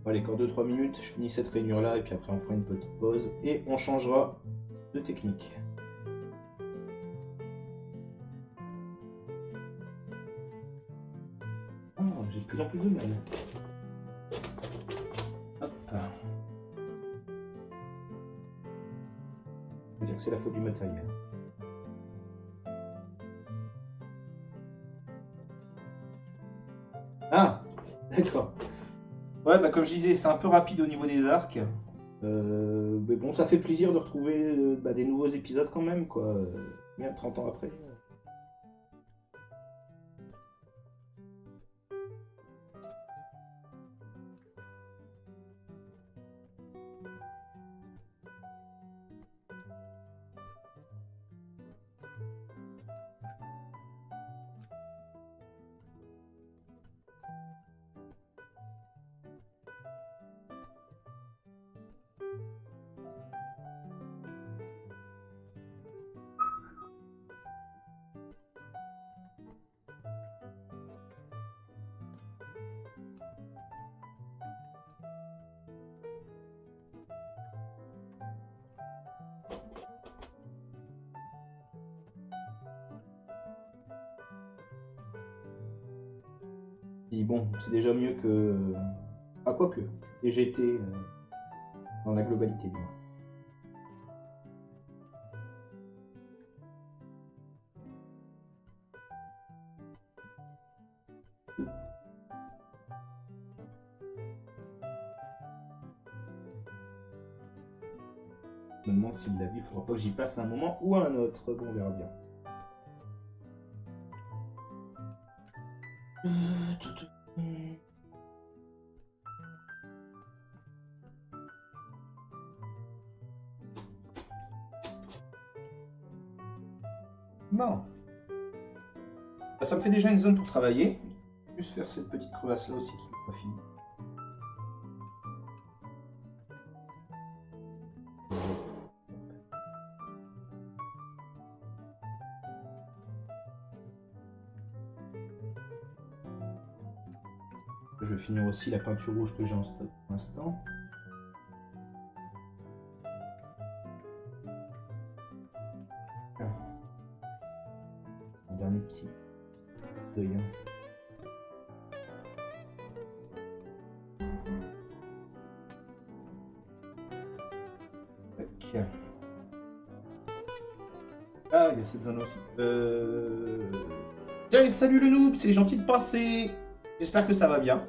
Bon, allez, encore 2-3 minutes, je finis cette réunion là, et puis après on fera une petite pause, et on changera de technique. Ah, j'ai de plus en plus de mal. Hop. On va dire que c'est la faute du matériel. Ah, d'accord. Ouais, bah comme je disais, c'est un peu rapide au niveau des arcs. Mais bon, ça fait plaisir de retrouver bah, des nouveaux épisodes quand même, quoi. Bien 30 ans après. Et bon, c'est déjà mieux que... Ah, quoique. Et j'ai été dans la globalité, du moins. Je me demande s'il l'a vu, il faudra pas que j'y passe à un moment ou à un autre. Bon, on verra bien. Bon. Bah, ça me fait déjà une zone pour travailler. Juste faire cette petite crevasse là aussi qui n'est pas finie. Je vais finir aussi la peinture rouge que j'ai en stock pour l'instant. Un dernier petit deuil. Ok. Ah, il y a cette zone aussi. Tiens, salut le noob, c'est gentil de passer. J'espère que ça va bien.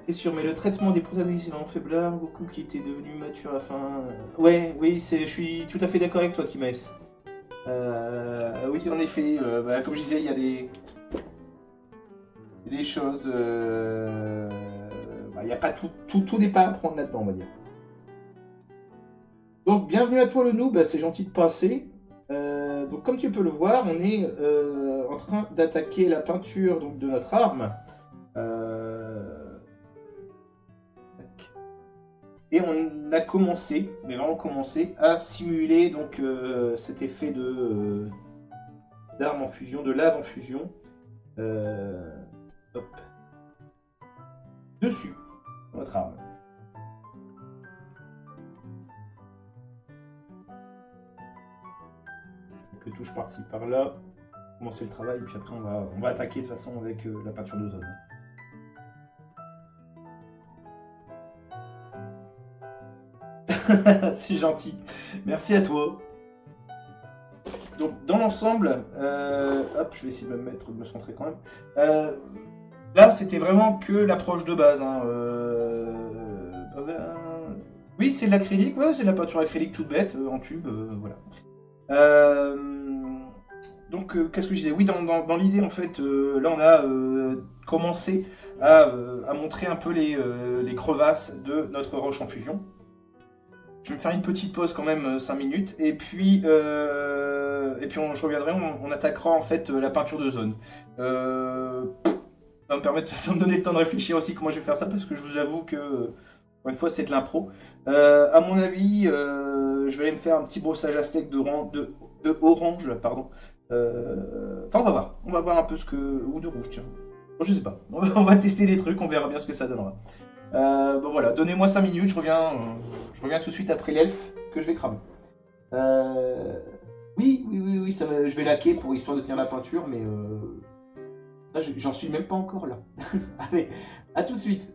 C'est sûr, mais le traitement des protagonistes en faibleur, Goku qui était devenu mature à la fin. Ouais, oui, je suis tout à fait d'accord avec toi, Kimes. Oui, en effet, bah, comme je disais, il y a des choses. Bah, il n'y a pas tout n'est pas à prendre là-dedans, on va dire. Donc, bienvenue à toi, le noob, c'est gentil de passer. Donc, comme tu peux le voir, on est en train d'attaquer la peinture donc, de notre arme. Et on a commencé, mais vraiment commencé, à simuler donc cet effet de d'arme en fusion, de lave en fusion. Hop. Dessus, notre arme. Quelques touches par-ci par-là. Commencer le travail, et puis après on va attaquer de toute façon avec la peinture de zone. C'est gentil. Merci à toi. Donc dans l'ensemble, hop, je vais essayer de me centrer quand même. Là, c'était vraiment que l'approche de base. Hein. Oui, c'est de l'acrylique, ouais, c'est de la peinture acrylique toute bête, en tube, voilà. Donc, qu'est-ce que je disais? Oui, dans l'idée, en fait, là, on a commencé à montrer un peu les crevasses de notre roche en fusion. Je vais me faire une petite pause quand même, 5 minutes, et puis je reviendrai, on attaquera en fait la peinture de zone. Ça va me donner le temps de réfléchir aussi comment je vais faire ça, parce que je vous avoue que, encore une fois, c'est de l'impro. À mon avis, je vais aller me faire un petit brossage à sec de orange, pardon. Enfin, on va voir un peu ce que... Ou de rouge, tiens. Bon, je sais pas, on va tester des trucs, on verra bien ce que ça donnera. Bon voilà, donnez-moi 5 minutes, je reviens tout de suite après l'elfe que je vais cramer. Oui, je vais laquer pour histoire de tenir la peinture, mais j'en suis même pas encore là. Allez, à tout de suite.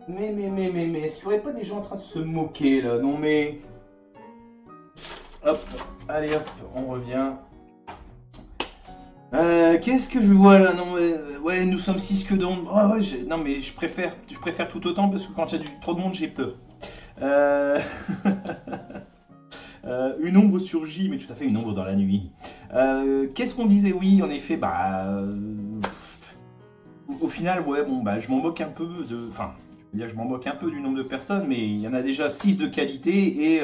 Mais, est-ce qu'il n'y aurait pas des gens en train de se moquer là? Non mais... Hop, allez hop, on revient. Qu'est-ce que je vois là? Non mais, ouais, nous sommes 6 que d'ombre. Ah ouais, non mais je préfère tout autant parce que quand il y a trop de monde, j'ai peur. Euh... une ombre surgit, mais tout à fait une ombre dans la nuit. Qu'est-ce qu'on disait? Oui, en effet, au final, ouais, bon, bah, je m'en moque un peu de. Enfin, je veux dire, je m'en moque un peu du nombre de personnes, mais il y en a déjà 6 de qualité et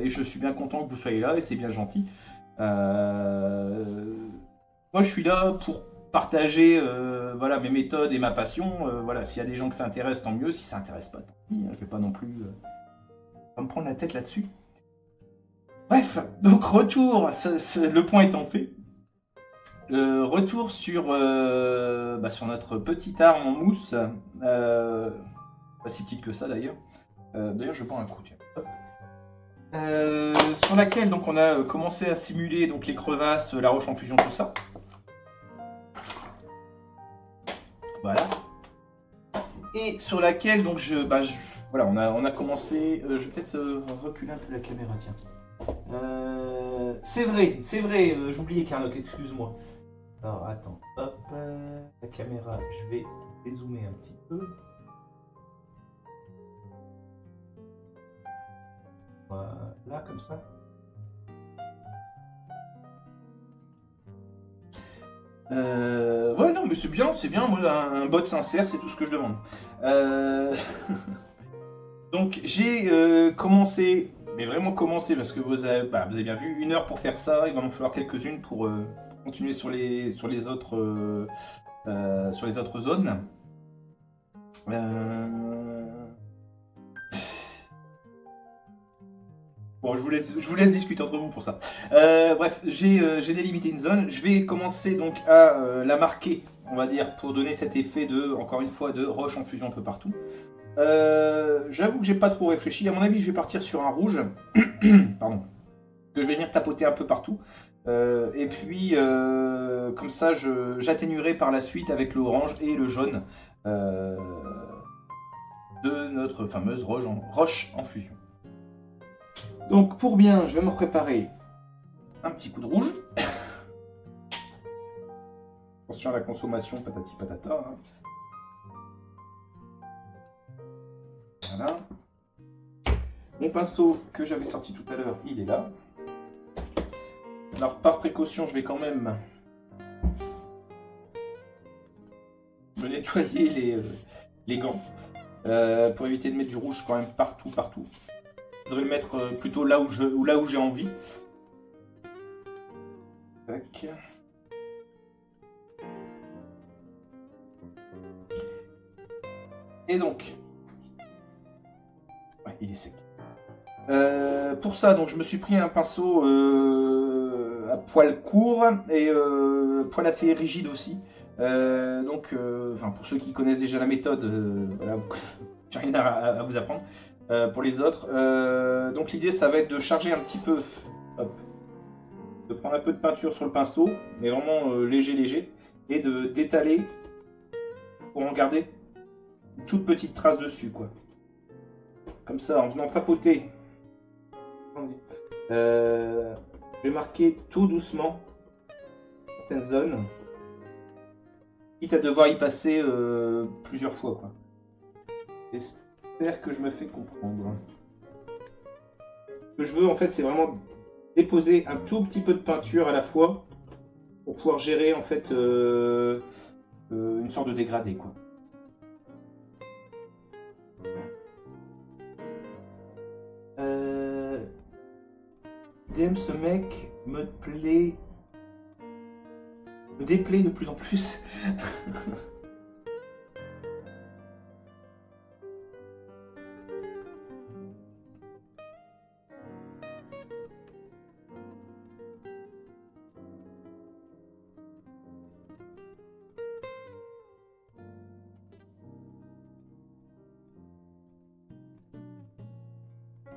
je suis bien content que vous soyez là et c'est bien gentil. Euh, Moi, je suis là pour partager voilà, mes méthodes et ma passion. Voilà, s'il y a des gens que ça intéresse, tant mieux. Si ça intéresse pas, tant pis. Hein, je vais pas non plus pas me prendre la tête là-dessus. Bref, donc retour, le point étant fait. Retour sur notre petite arme en mousse. Pas si petite que ça d'ailleurs. D'ailleurs, je prends un coup, tiens. Hop. Sur laquelle donc on a commencé à simuler donc les crevasses, la roche en fusion, tout ça. Voilà. Et sur laquelle donc voilà, on a commencé. Je vais peut-être reculer un peu la caméra, tiens. C'est vrai, j'oubliais Carnock, excuse-moi. Alors attends, hop, la caméra, je vais dézoomer un petit peu. Voilà, comme ça. Ouais, non, mais c'est bien, moi, un bot sincère, c'est tout ce que je demande. Donc, j'ai commencé, mais vraiment commencé, parce que vous avez bien vu, 1 heure pour faire ça, il va m'en falloir quelques-unes pour continuer sur les autres zones. Bon, je vous laisse discuter entre vous pour ça. Bref, j'ai délimité une zone. Je vais commencer donc à la marquer, on va dire, pour donner cet effet encore une fois, de roche en fusion un peu partout. J'avoue que j'ai pas trop réfléchi. À mon avis, je vais partir sur un rouge. Pardon. Que je vais venir tapoter un peu partout. Et puis, comme ça, j'atténuerai par la suite avec l'orange et le jaune de notre fameuse roche en fusion. Donc pour bien, je vais me préparer un petit coup de rouge. Attention à la consommation, patati patata. Hein. Voilà. Mon pinceau que j'avais sorti tout à l'heure, il est là. Alors par précaution, je vais quand même me nettoyer les gants pour éviter de mettre du rouge quand même partout. Je devrais le mettre plutôt là où j'ai envie. Tac. Et donc, ouais, il est sec. Pour ça, donc je me suis pris un pinceau à poil court et poil assez rigide aussi. Pour ceux qui connaissent déjà la méthode, voilà, j'ai rien à vous apprendre. Pour les autres, donc l'idée ça va être de charger un petit peu, hop, de prendre un peu de peinture sur le pinceau, mais vraiment léger, et de d'étaler pour en garder une toute petite trace dessus, quoi. Comme ça, en venant tapoter, je vais marquer tout doucement certaines zones, quitte à devoir y passer plusieurs fois, quoi. J'espère que je me fais comprendre. Ce que je veux en fait, c'est vraiment déposer un tout petit peu de peinture à la fois pour pouvoir gérer en fait une sorte de dégradé, quoi. DM, ce mec me déplaît de plus en plus.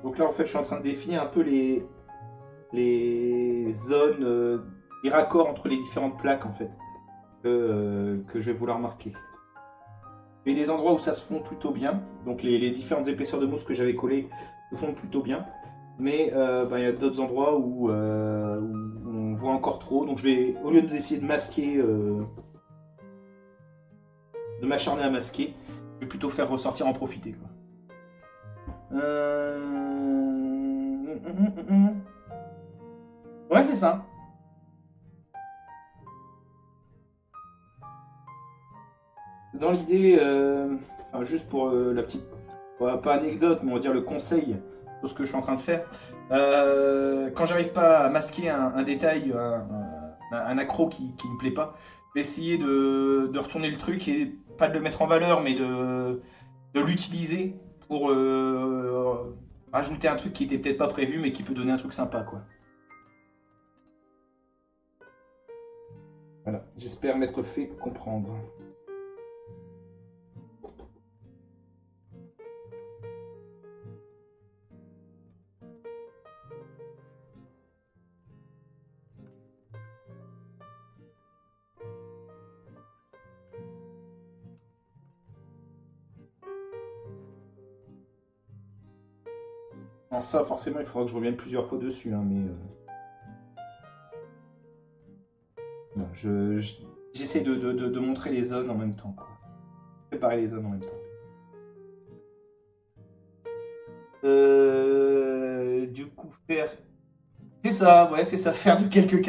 Donc là, en fait, je suis en train de définir un peu les zones, les raccords entre les différentes plaques, en fait, que je vais vouloir marquer. Il y a des endroits où ça se fond plutôt bien. Donc les différentes épaisseurs de mousse que j'avais collées se fondent plutôt bien. Mais il y a d'autres endroits où on voit encore trop. Donc je vais, au lieu d'essayer de masquer, de m'acharner à masquer, je vais plutôt faire ressortir en profiter, quoi. Ouais, c'est ça. Dans l'idée, enfin, juste pour la petite, pas anecdote, mais on va dire le conseil sur ce que je suis en train de faire. Quand j'arrive pas à masquer un détail, un accro qui me plaît pas, je vais essayer de retourner le truc et pas de le mettre en valeur, mais de l'utiliser pour rajouter un truc qui était peut-être pas prévu, mais qui peut donner un truc sympa, quoi. Voilà, j'espère m'être fait comprendre. Alors ça, forcément, il faudra que je revienne plusieurs fois dessus, hein, mais bon, j'essaie de montrer les zones en même temps, quoi. Préparer les zones en même temps. Du coup, faire... C'est ça, ouais, c'est ça, faire de quelques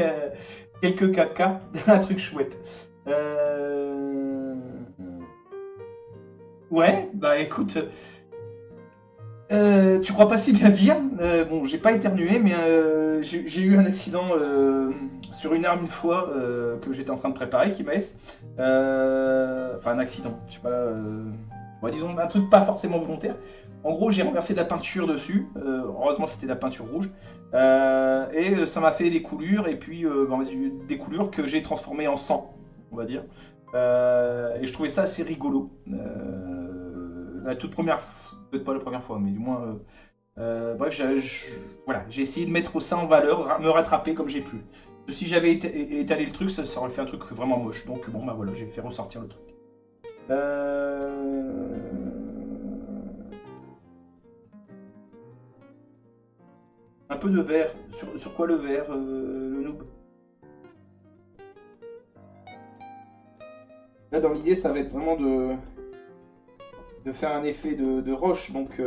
caca, un truc chouette. Ouais, bah écoute, tu crois pas si bien dire. Bon, j'ai pas éternué, mais j'ai eu un accident sur une arme une fois que j'étais en train de préparer, qui m'a enfin, un accident, je sais pas. Ouais, disons un truc pas forcément volontaire. En gros, j'ai renversé de la peinture dessus. Heureusement, c'était de la peinture rouge. Et ça m'a fait des coulures, et puis des coulures que j'ai transformées en sang, on va dire. Et je trouvais ça assez rigolo. La toute première, peut-être pas la première fois, mais du moins, bref, voilà, j'ai essayé de mettre ça en valeur, me rattraper comme j'ai pu. Si j'avais étalé le truc, ça aurait fait un truc vraiment moche. Donc bon, bah voilà, j'ai fait ressortir le truc. Un peu de vert. Sur quoi le vert, le noob? Là, dans l'idée, ça va être vraiment de faire un effet de roche, donc...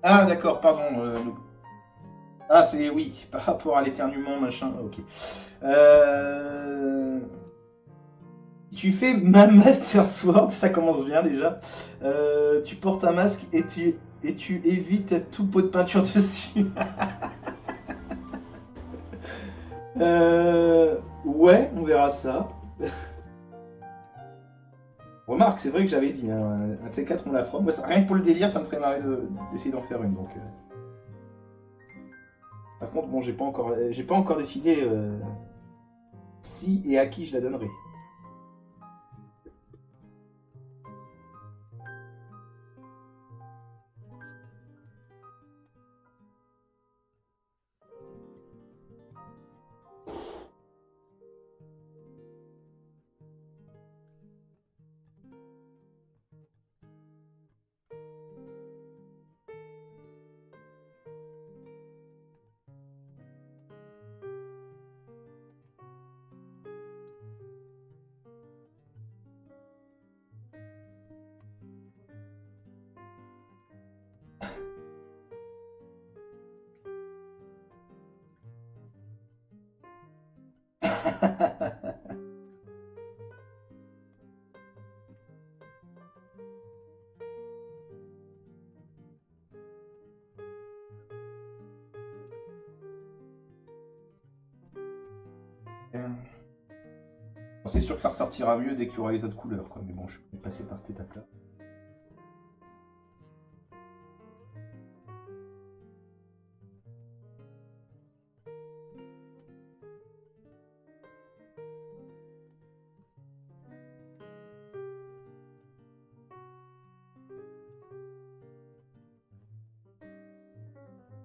Ah, d'accord, pardon, noob. Ah, c'est oui, par rapport à l'éternuement, machin, ok. Euh... Si tu fais ma Master Sword, ça commence bien déjà. Tu portes un masque et tu évites tout pot de peinture dessus. Ouais, on verra ça. Remarque, c'est vrai que j'avais dit, hein, un de ces quatre on la fera. Moi, rien que pour le délire, ça me ferait marrer d'essayer d'en faire une. Donc, par contre, bon, j'ai pas encore décidé si et à qui je la donnerai. Bon, c'est sûr que ça ressortira mieux dès qu'il y aura les autres couleurs, quoi. Mais bon, je vais passer par cette étape-là.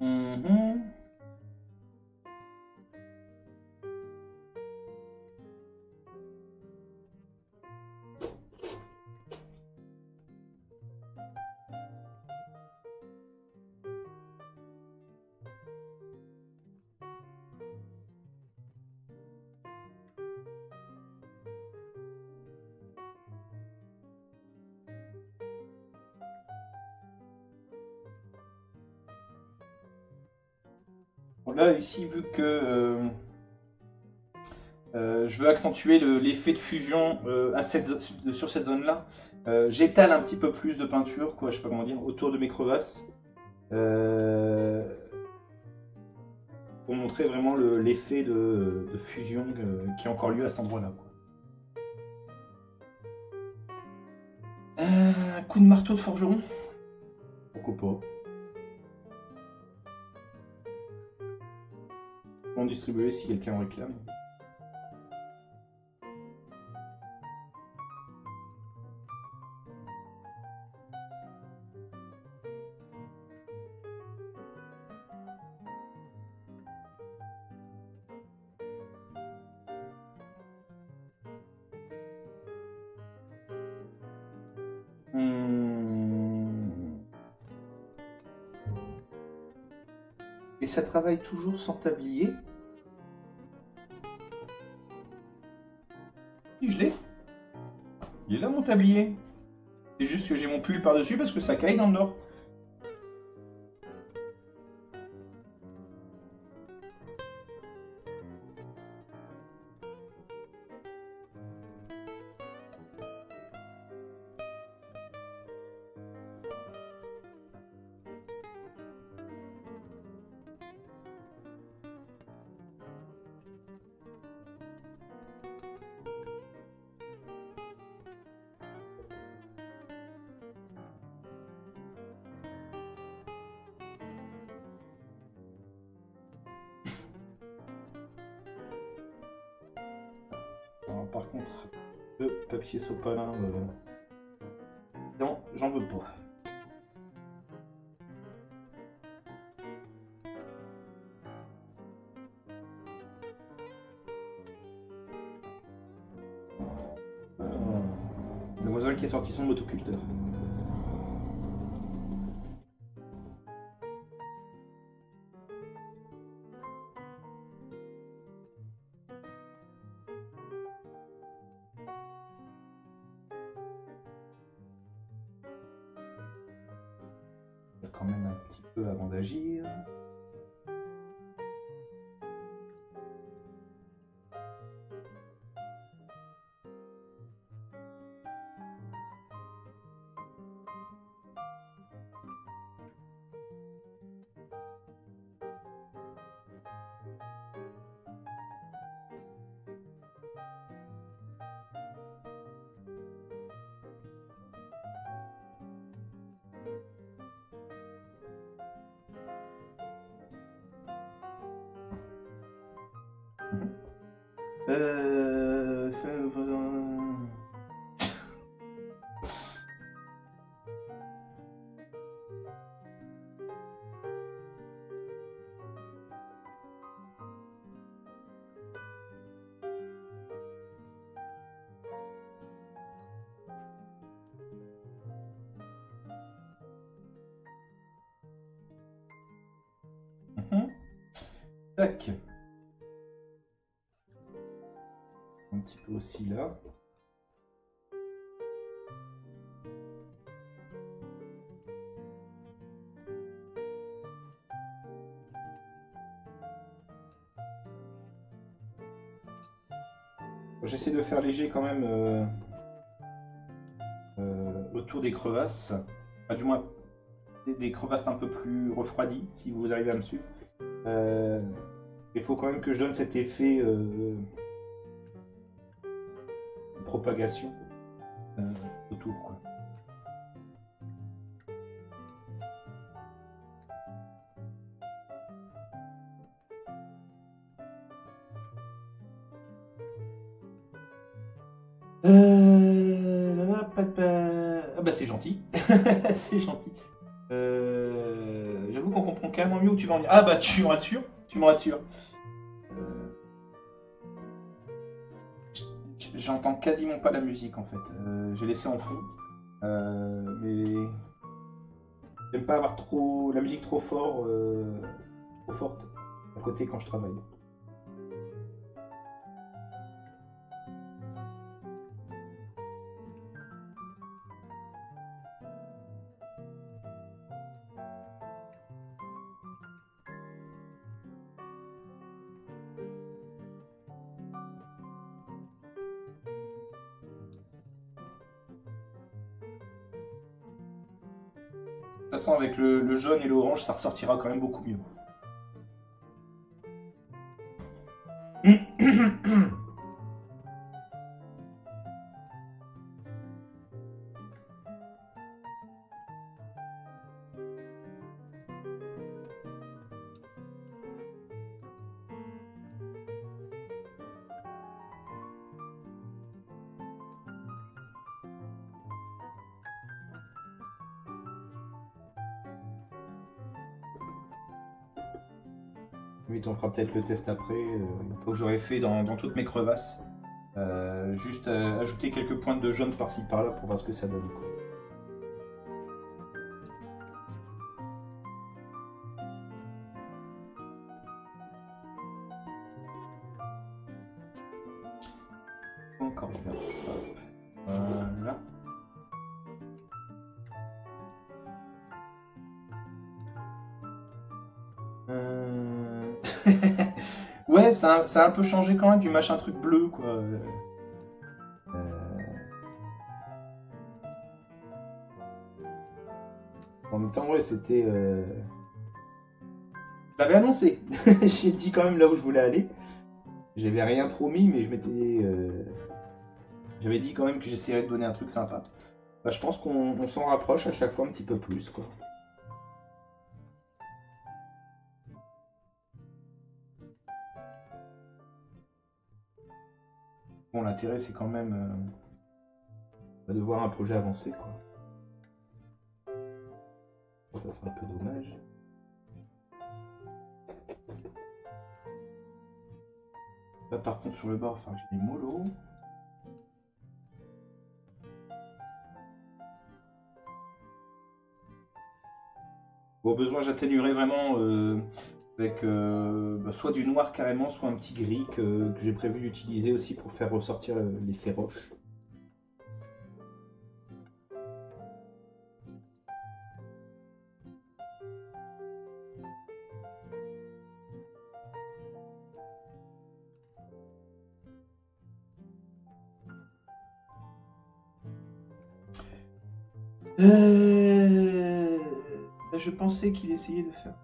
Mhm. Bon, là, ici, vu que je veux accentuer l'effet de fusion sur cette zone-là, j'étale un petit peu plus de peinture, quoi, je sais pas comment dire, autour de mes crevasses. Pour montrer vraiment l'effet de fusion qui a encore lieu à cet endroit-là. Un coup de marteau de forgeron. Pourquoi pas. On va distribuer si quelqu'un en réclame. Et ça travaille toujours sans tablier. Si je l'ai. Il est là mon tablier. C'est juste que j'ai mon pull par-dessus parce que ça caille dans le nord. Alors, par contre, le papier sopalin, non, j'en veux pas. Le voisin qui a sorti son motoculteur. Quand même un petit peu avant d'agir. Euh... Tac. Un petit peu aussi là. J'essaie de faire léger quand même autour des crevasses. Enfin, du moins des crevasses un peu plus refroidies, si vous arrivez à me suivre. Il faut quand même que je donne cet effet propagation autour, quoi. Ah bah c'est gentil. C'est gentil. J'avoue qu'on comprend carrément mieux où tu vas en venir. Ah bah tu me rassures. Tu me rassures. Euh, J'entends quasiment pas la musique en fait. J'ai laissé en fond. Mais j'aime pas avoir trop la musique trop trop forte à côté quand je travaille. De toute façon, avec le jaune et l'orange, ça ressortira quand même beaucoup mieux. Oui, on fera peut-être le test après, une fois que j'aurai fait dans toutes mes crevasses. Juste ajouter quelques pointes de jaune par-ci par-là pour voir ce que ça donne, quoi. Encore faire. Hop. Voilà. Ouais, ça a un peu changé quand même du machin truc bleu, quoi. En même temps, ouais, c'était. Je l'avais annoncé. J'ai dit quand même là où je voulais aller. J'avais rien promis, mais je m'étais. J'avais dit quand même que j'essaierais de donner un truc sympa. Bah, je pense qu'on s'en rapproche à chaque fois un petit peu plus, quoi. Bon, l'intérêt, c'est quand même de voir un projet avancer, quoi. Ça serait un peu dommage. Là, par contre, sur le bord, enfin, j'ai des mollo. Au besoin, j'atténuerai vraiment avec soit du noir carrément, soit un petit gris que j'ai prévu d'utiliser aussi pour faire ressortir l'effet roche. Je pensais qu'il essayait de faire.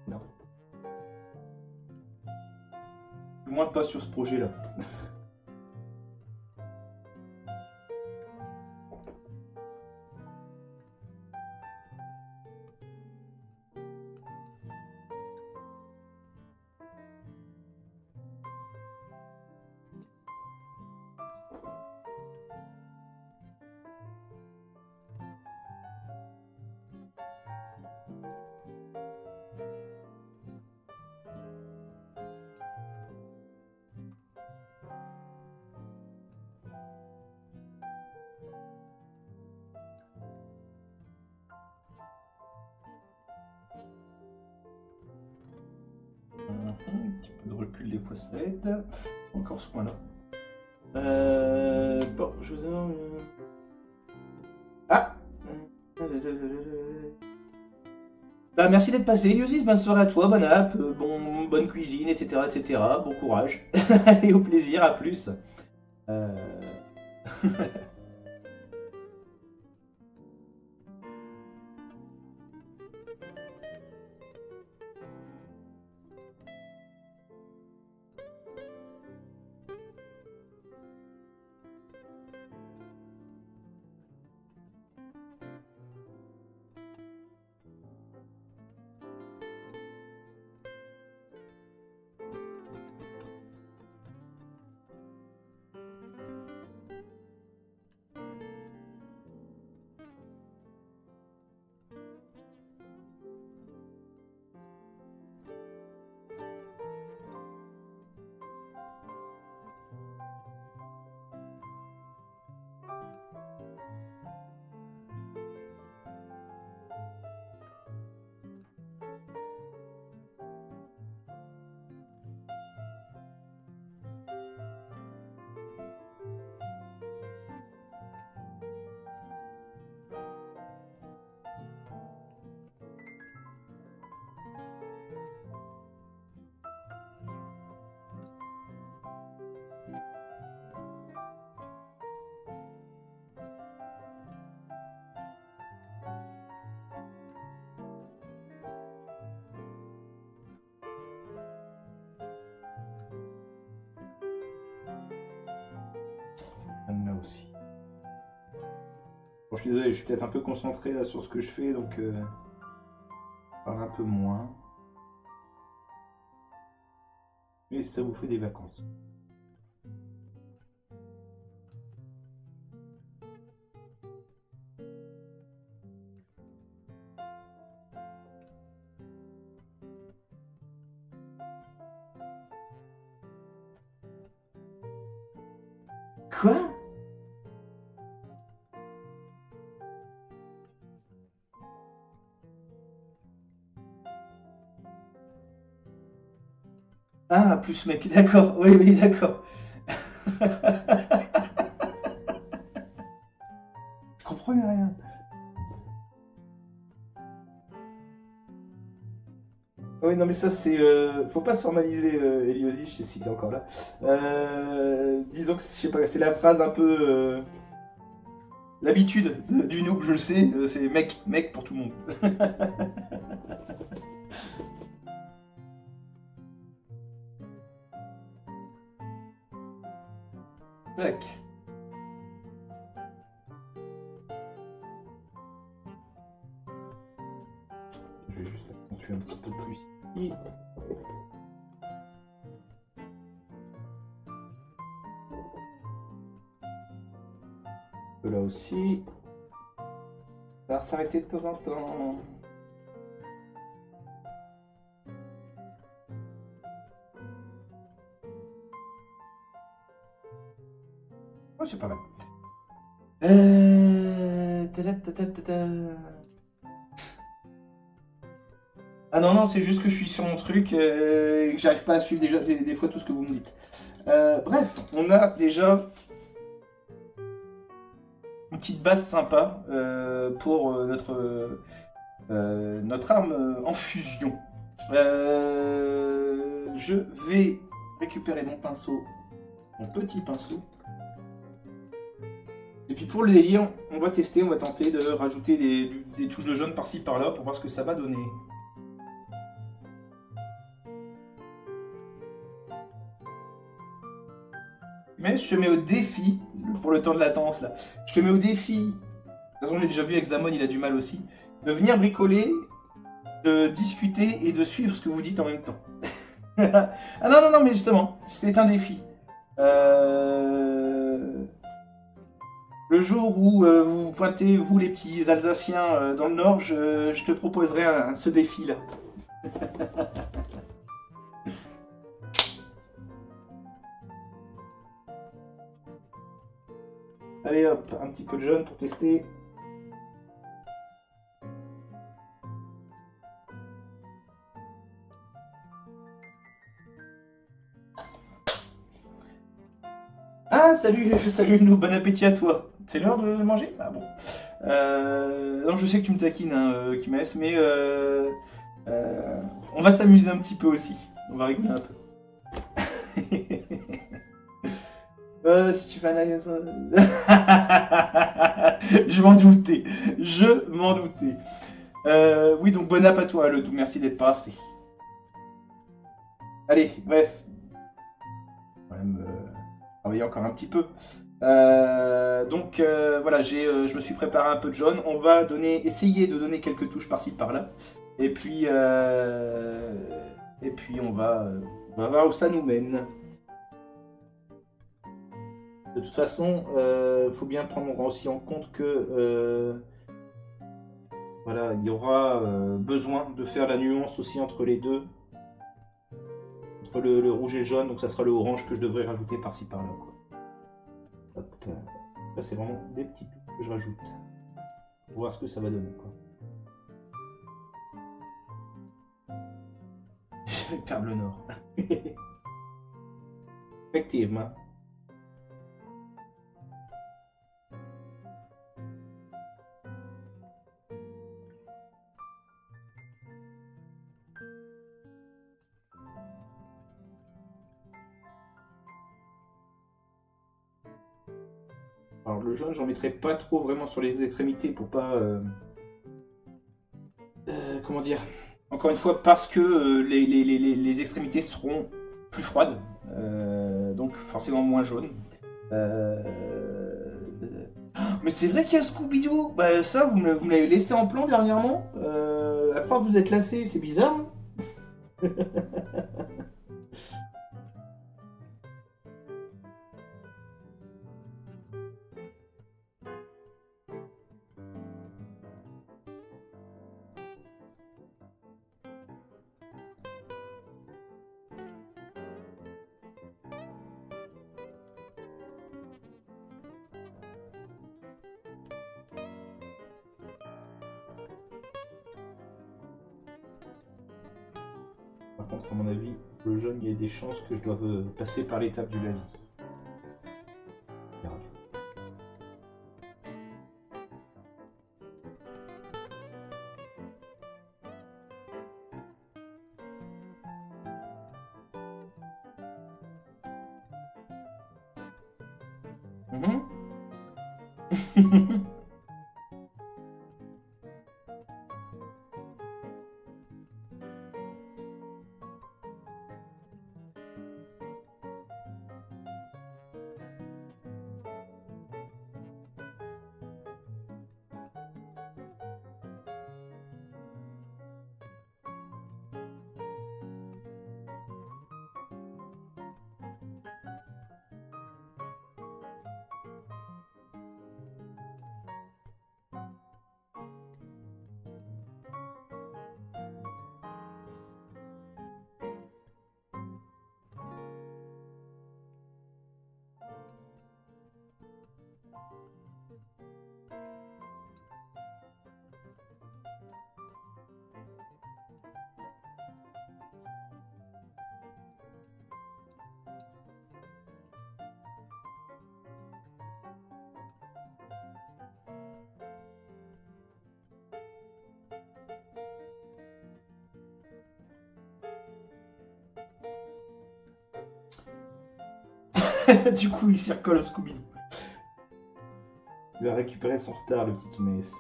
Non. Moins pas sur ce projet-là. Un petit peu de recul des fois ça aide. Encore ce point-là. Bon, je vous ai... Ah Bah merci d'être passé, Yosis, bonne soirée à toi, bonne app, bonne cuisine, etc., etc. Bon courage. Allez, au plaisir, à plus. Euh... aussi. Bon, je suis désolé, je suis peut-être un peu concentré là sur ce que je fais, donc je parle un peu moins. Mais ça vous fait des vacances. Quoi? Ah, plus mec, d'accord, oui, oui, d'accord. Je comprenais rien. Oui, non, mais ça, c'est. Faut pas se formaliser, Eliosi, je sais si t'es encore là. Disons que, je sais pas, c'est la phrase un peu. L'habitude du noob, je le sais, c'est mec, mec pour tout le monde. Tac. Je vais juste accentuer un petit peu plus ici. Là aussi. Ça va s'arrêter de temps en temps. Oh, c'est pas mal. Ah non, non, c'est juste que je suis sur mon truc et que j'arrive pas à suivre déjà des fois tout ce que vous me dites. Bref, on a déjà une petite base sympa pour notre arme en fusion. Je vais récupérer mon pinceau, mon petit pinceau. Et puis pour le délire, on va tester, on va tenter de rajouter des touches de jaune par-ci par-là pour voir ce que ça va donner. Mais je te mets au défi, pour le temps de latence là, je te mets au défi, de toute façon j'ai déjà vu Hexamon, il a du mal aussi, de venir bricoler, de discuter et de suivre ce que vous dites en même temps. Ah non, non, non, mais justement, c'est un défi. Le jour où vous pointez, vous les petits Alsaciens dans le Nord, je te proposerai ce défi-là. Allez hop, un petit peu de jaune pour tester. Ah, salut, salut nous, bon appétit à toi. C'est l'heure de manger? Ah bon. Non, je sais que tu me taquines, hein, Kimes, mais on va s'amuser un petit peu aussi. On va rigoler un peu. Si tu fais un magasin... Je m'en doutais. Je m'en doutais. Oui, donc bon app à toi, le tout. Merci d'être passé. Allez, bref. Quand même travailler encore un petit peu. Donc voilà, je me suis préparé un peu de jaune. On va essayer de donner quelques touches par-ci par-là. Et puis on va voir où ça nous mène. De toute façon, faut bien prendre aussi en compte que voilà, il y aura besoin de faire la nuance aussi entre les deux, entre le rouge et le jaune. Donc ça sera le orange que je devrais rajouter par-ci par-là. Hop. Là, c'est vraiment des petits touches que je rajoute pour voir ce que ça va donner. Perle le Nord. Effectivement. Alors le jaune, j'en mettrai pas trop vraiment sur les extrémités pour pas... comment dire? Encore une fois, parce que les extrémités seront plus froides, donc forcément moins jaunes. Mais c'est vrai qu'il y a Scooby-Doo. Bah ça, vous me l'avez laissé en plan dernièrement. Après, vous êtes lassé, c'est bizarre. Hein. Par contre, à mon avis, le jaune, il y a des chances que je doive passer par l'étape du lavis. Mhm. Du coup, il s'y recolle au Scooby. Il va récupérer son retard, le petit Inès.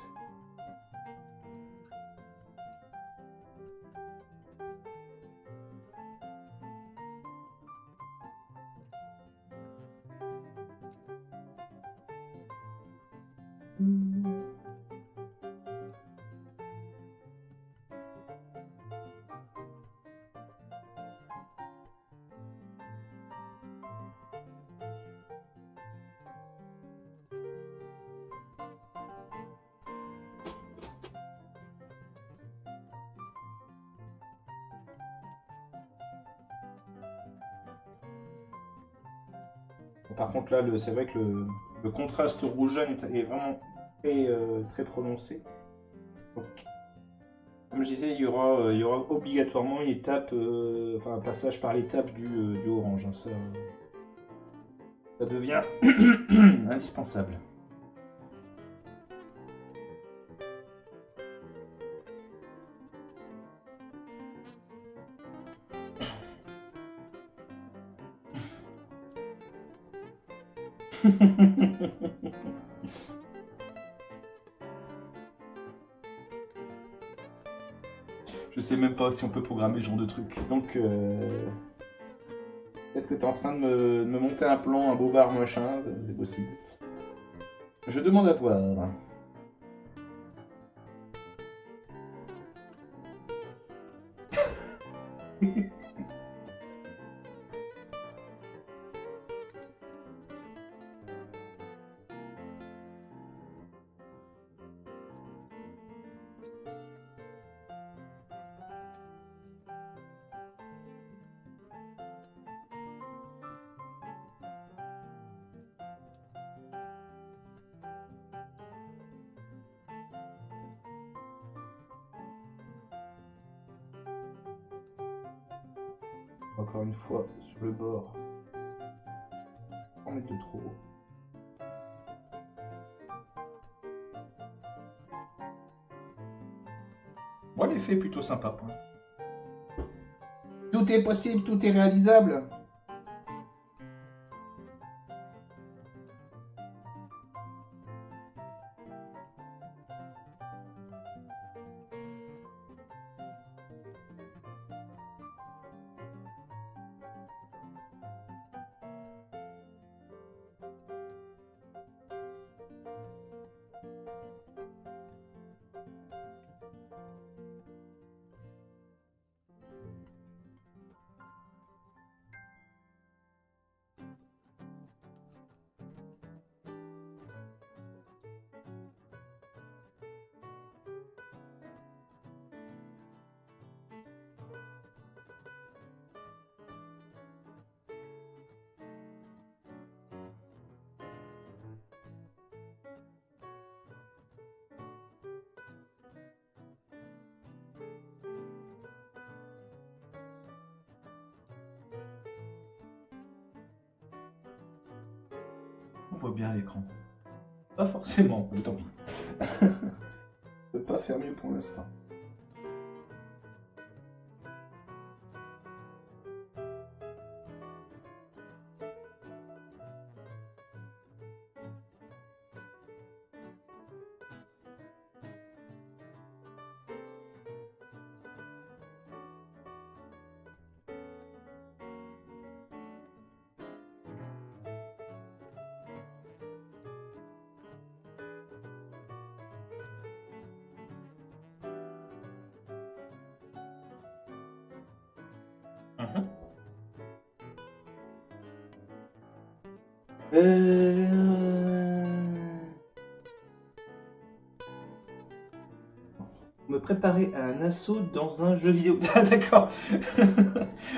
Par contre, là, c'est vrai que le contraste rouge-jaune est vraiment très prononcé. Donc, comme je disais, il y aura obligatoirement une étape, enfin un passage par l'étape du orange. Hein. Ça devient indispensable. Je sais même pas si on peut programmer ce genre de truc. Donc, peut-être que tu es en train de me monter un plan, un beau bar machin, c'est possible. Je demande à voir. Encore une fois, sur le bord. 3 mètres de trop. Bon, l'effet est plutôt sympa pour l'instant. Tout est possible, tout est réalisable. voit bien à l'écran. Pas forcément, mais tant pis. Je peux pas faire mieux pour l'instant. Mhm. Me préparer à un assaut dans un jeu vidéo. Ah, d'accord.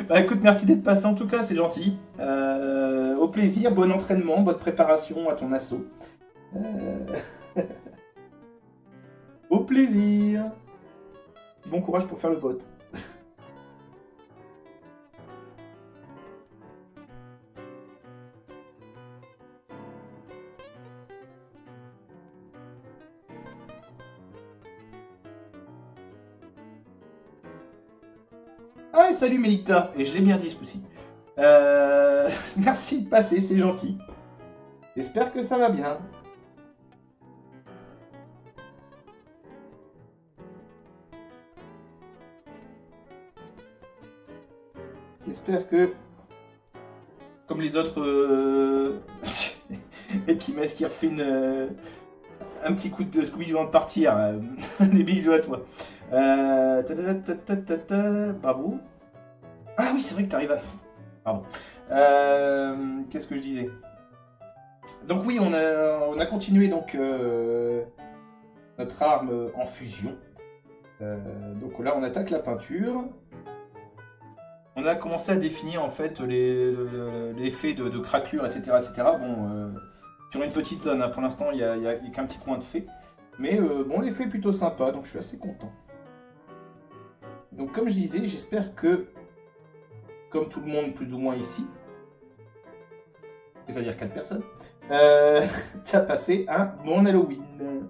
Bah écoute, merci d'être passé en tout cas, c'est gentil. Au plaisir, bon entraînement, bonne préparation à ton assaut. Au plaisir. Bon courage pour faire le bot. Ah, et salut Melikta, et je l'ai bien dit ce coup-ci. Merci de passer, c'est gentil. J'espère que ça va bien. J'espère que, comme les autres, et qui qui refait un petit coup de Scooby avant de partir. Des bisous à toi. Bravo. Ah oui, c'est vrai que t'arrives à... Pardon. Qu'est-ce que je disais? Donc oui, on a continué donc notre arme en fusion. Donc là, on attaque la peinture. On a commencé à définir en fait l'effet de craquelure, etc., etc. Bon, sur une petite zone, hein. Pour l'instant, il y a qu'un petit point de fait. Mais bon, l'effet est plutôt sympa, donc je suis assez content. Donc comme je disais, j'espère que, comme tout le monde plus ou moins ici, c'est-à-dire 4 personnes, t'as passé un bon Halloween.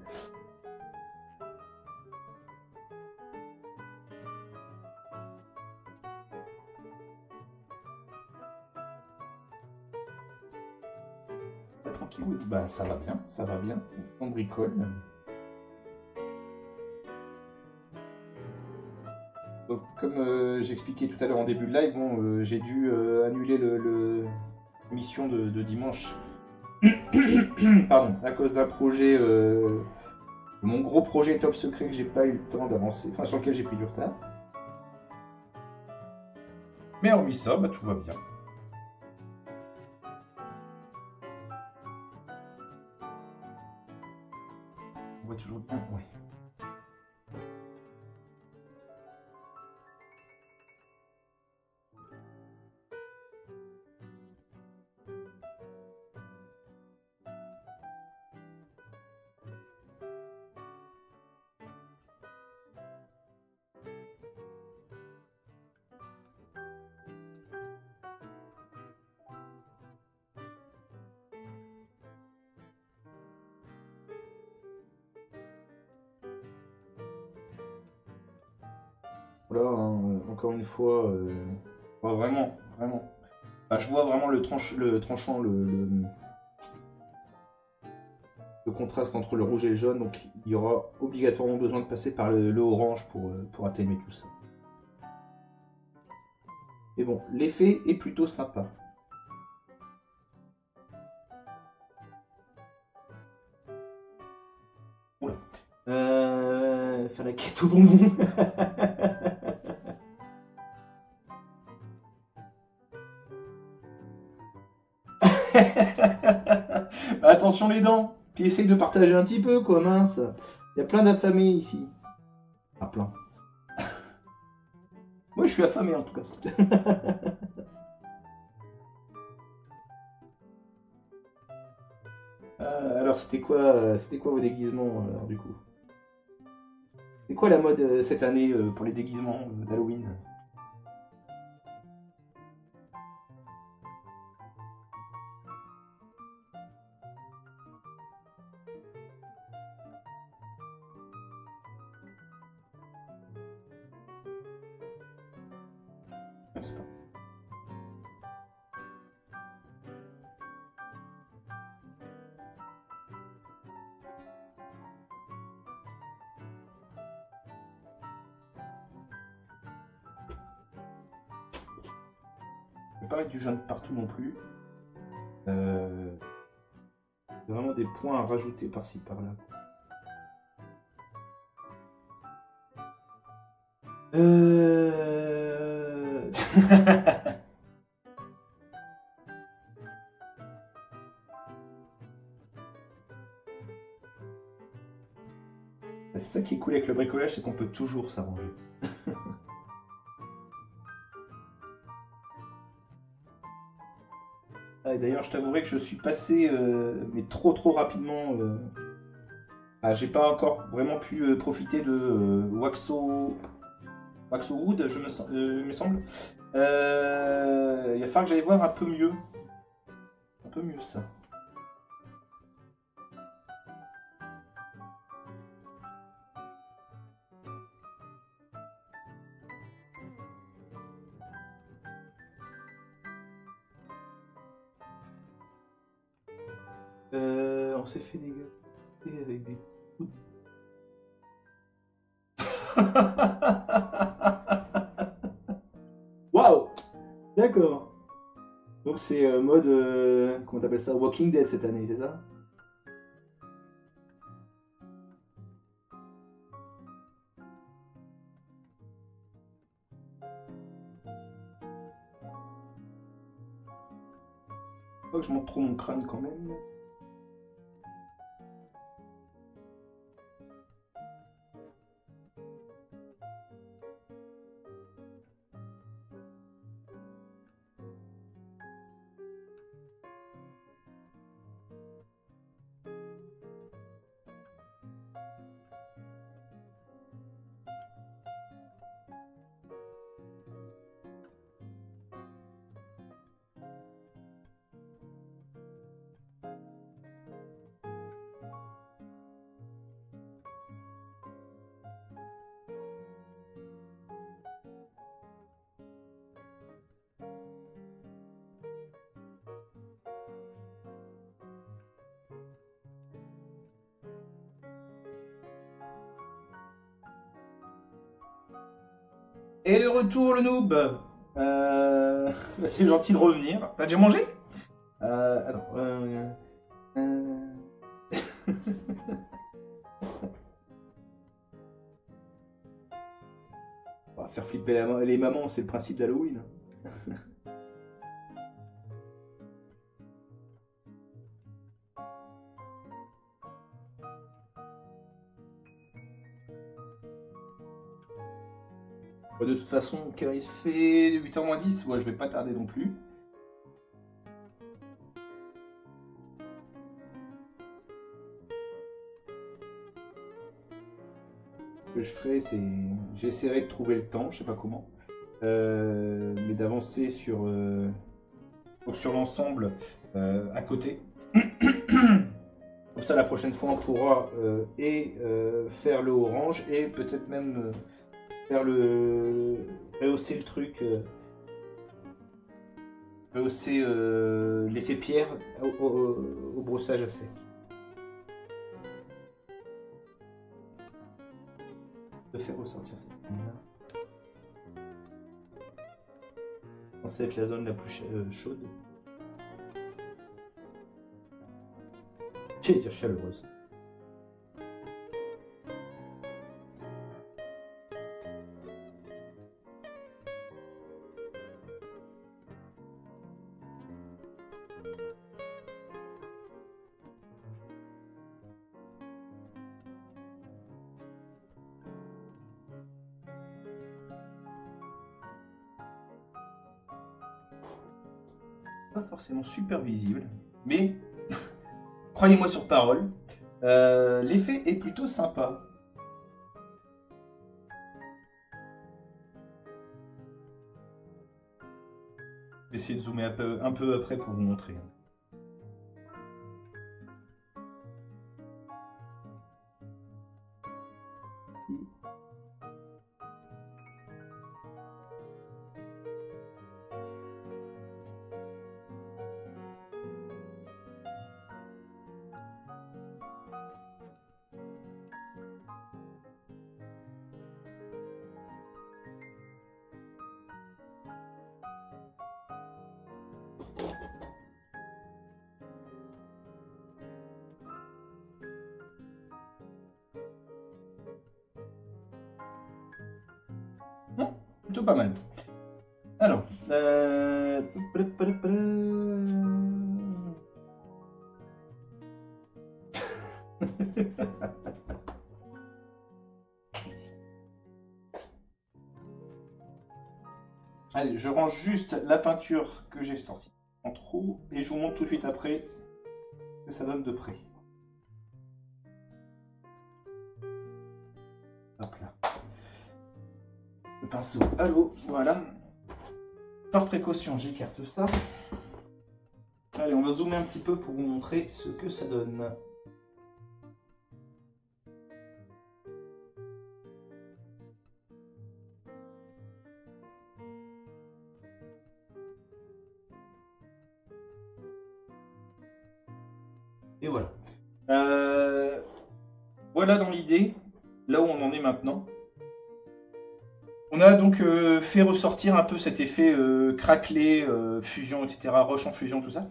Pas tranquille, oui. Bah ça va bien, ça va bien. On bricole. Donc comme j'expliquais tout à l'heure en début de live, bon, j'ai dû annuler mission de dimanche. Pardon, à cause d'un projet, mon gros projet top secret que j'ai pas eu le temps d'avancer, enfin sur lequel j'ai pris du retard. Mais hormis ça, bah tout va bien. On voit toujours bien, oui. Voilà, hein, encore une fois, ouais, vraiment, vraiment. Bah, je vois vraiment le tranchant, le contraste entre le rouge et le jaune, donc il y aura obligatoirement besoin de passer par le orange pour atténuer tout ça. Mais bon, l'effet est plutôt sympa. Oula. Faire la quête au bonbon. Bah, attention les dents. Puis essaye de partager un petit peu, quoi, mince. Il y a plein d'affamés ici. Ah, plein. Moi, je suis affamé en tout cas. Alors, c'était quoi vos déguisements, alors, du coup? C'est quoi la mode cette année pour les déguisements d'Halloween? peut pas mettre du jaune partout non plus. Vraiment des points à rajouter par-ci par-là. C'est ça qui est cool avec le bricolage, c'est qu'on peut toujours s'arranger. Ah, et d'ailleurs, je t'avouerai que je suis passé, mais trop rapidement. J'ai pas encore vraiment pu profiter de Waxo Wood, il me semble. Il va falloir que j'aille voir un peu mieux. Un peu mieux ça. On s'est fait des gâteaux avec des poudres. Waouh! D'accord. Donc c'est mode, comment t'appelles ça? Walking Dead cette année, c'est ça? Faut pas que je monte trop mon crâne quand même. Et le retour, le noob. C'est gentil de revenir. T'as déjà mangé? Alors, euh, on va faire flipper les mamans, c'est le principe d'Halloween. De toute façon, quand il fait 8h moins 10, ouais, je vais pas tarder non plus. Ce que je ferai, c'est. J'essaierai de trouver le temps, je sais pas comment. Mais d'avancer sur l'ensemble à côté. Comme ça, la prochaine fois, on pourra faire le orange et peut-être même faire rehausser le truc, rehausser l'effet pierre au brossage à sec. De faire ressortir cette zone-là. Censé être la zone la plus chaude. J'allais dire chaleureuse. Pas forcément super visible, mais croyez-moi sur parole, l'effet est plutôt sympa. Je vais essayer de zoomer un peu après pour vous montrer. plutôt pas mal. Alors, allez, je range juste la peinture que j'ai sortie en trou et je vous montre tout de suite après ce que ça donne de près. Hop là. Le pinceau à l'eau, voilà. Par précaution, j'écarte ça. Allez, on va zoomer un petit peu pour vous montrer ce que ça donne. Et voilà. Voilà dans l'idée, là où on en est maintenant. On a donc fait ressortir un peu cet effet craquelé, fusion, etc., roche en fusion, tout ça.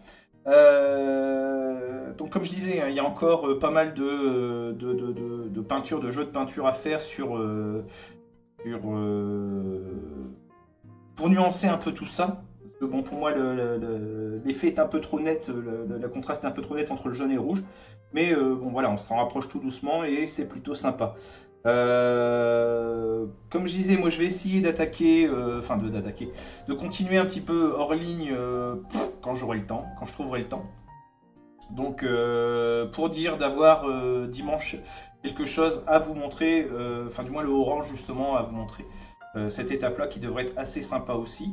Donc comme je disais, hein, il y a encore pas mal de peinture, de jeux de peinture à faire pour nuancer un peu tout ça. Parce que bon, pour moi, l'effet est un peu trop net, le contraste est un peu trop net entre le jaune et le rouge. Mais bon voilà, on s'en rapproche tout doucement et c'est plutôt sympa. Comme je disais, moi je vais essayer d'attaquer, de continuer un petit peu hors ligne quand j'aurai le temps, quand je trouverai le temps. Donc pour dire d'avoir dimanche quelque chose à vous montrer, enfin du moins le orange justement à vous montrer. Cette étape-là qui devrait être assez sympa aussi.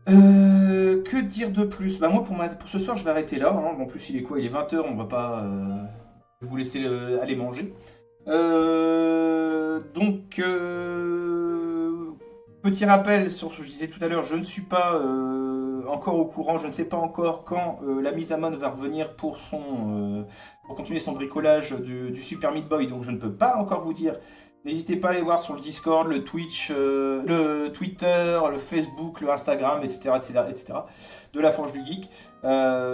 Que dire de plus? Bah moi pour ce soir je vais arrêter là, hein. En plus il est quoi? Il est 20 h, on va pas vous laisser aller manger. Petit rappel sur ce que je disais tout à l'heure, je ne suis pas encore au courant, je ne sais pas encore quand la mise à mode va revenir pour continuer son bricolage du Super Meat Boy, donc je ne peux pas encore vous dire. N'hésitez pas à aller voir sur le Discord, le Twitch, le Twitter, le Facebook, le Instagram, etc., de la Forge du Geek.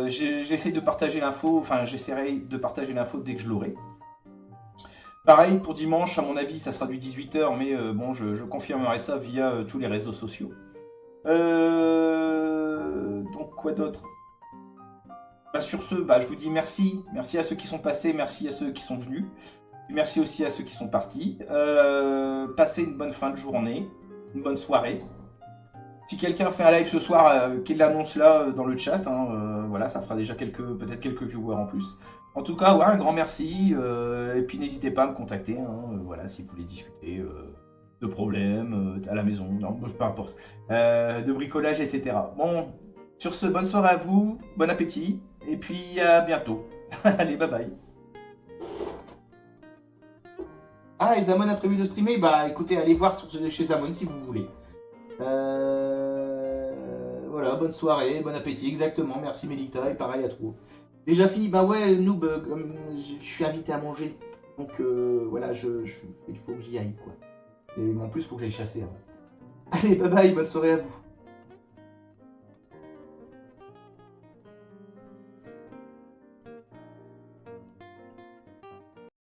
J'essaie de partager l'info, enfin j'essaierai de partager l'info dès que je l'aurai. Pareil pour dimanche, à mon avis, ça sera du 18 h, mais bon, je confirmerai ça via tous les réseaux sociaux. Donc quoi d'autre? Bah, sur ce, bah, je vous dis merci. Merci à ceux qui sont passés, merci à ceux qui sont venus. Et merci aussi à ceux qui sont partis. Passez une bonne fin de journée, une bonne soirée. Si quelqu'un fait un live ce soir, qu'il l'annonce là dans le chat, hein, voilà, ça fera déjà peut-être quelques viewers en plus. En tout cas, ouais, un grand merci. Et puis n'hésitez pas à me contacter, hein, voilà, si vous voulez discuter de problèmes à la maison, non, peu importe, de bricolage, etc. Bon, sur ce, bonne soirée à vous, bon appétit, et puis à bientôt. Allez, bye bye. Ah, et Zamon a prévu de streamer? Bah écoutez, allez voir chez Zamon si vous voulez. Voilà, bonne soirée, bon appétit, exactement, merci Melita, et pareil à toi. Déjà fini, bah ouais, Noob, je suis invité à manger, donc voilà, il faut que j'y aille, quoi. Et en plus, il faut que j'aille chasser. Hein. Allez, bye bye, bonne soirée à vous.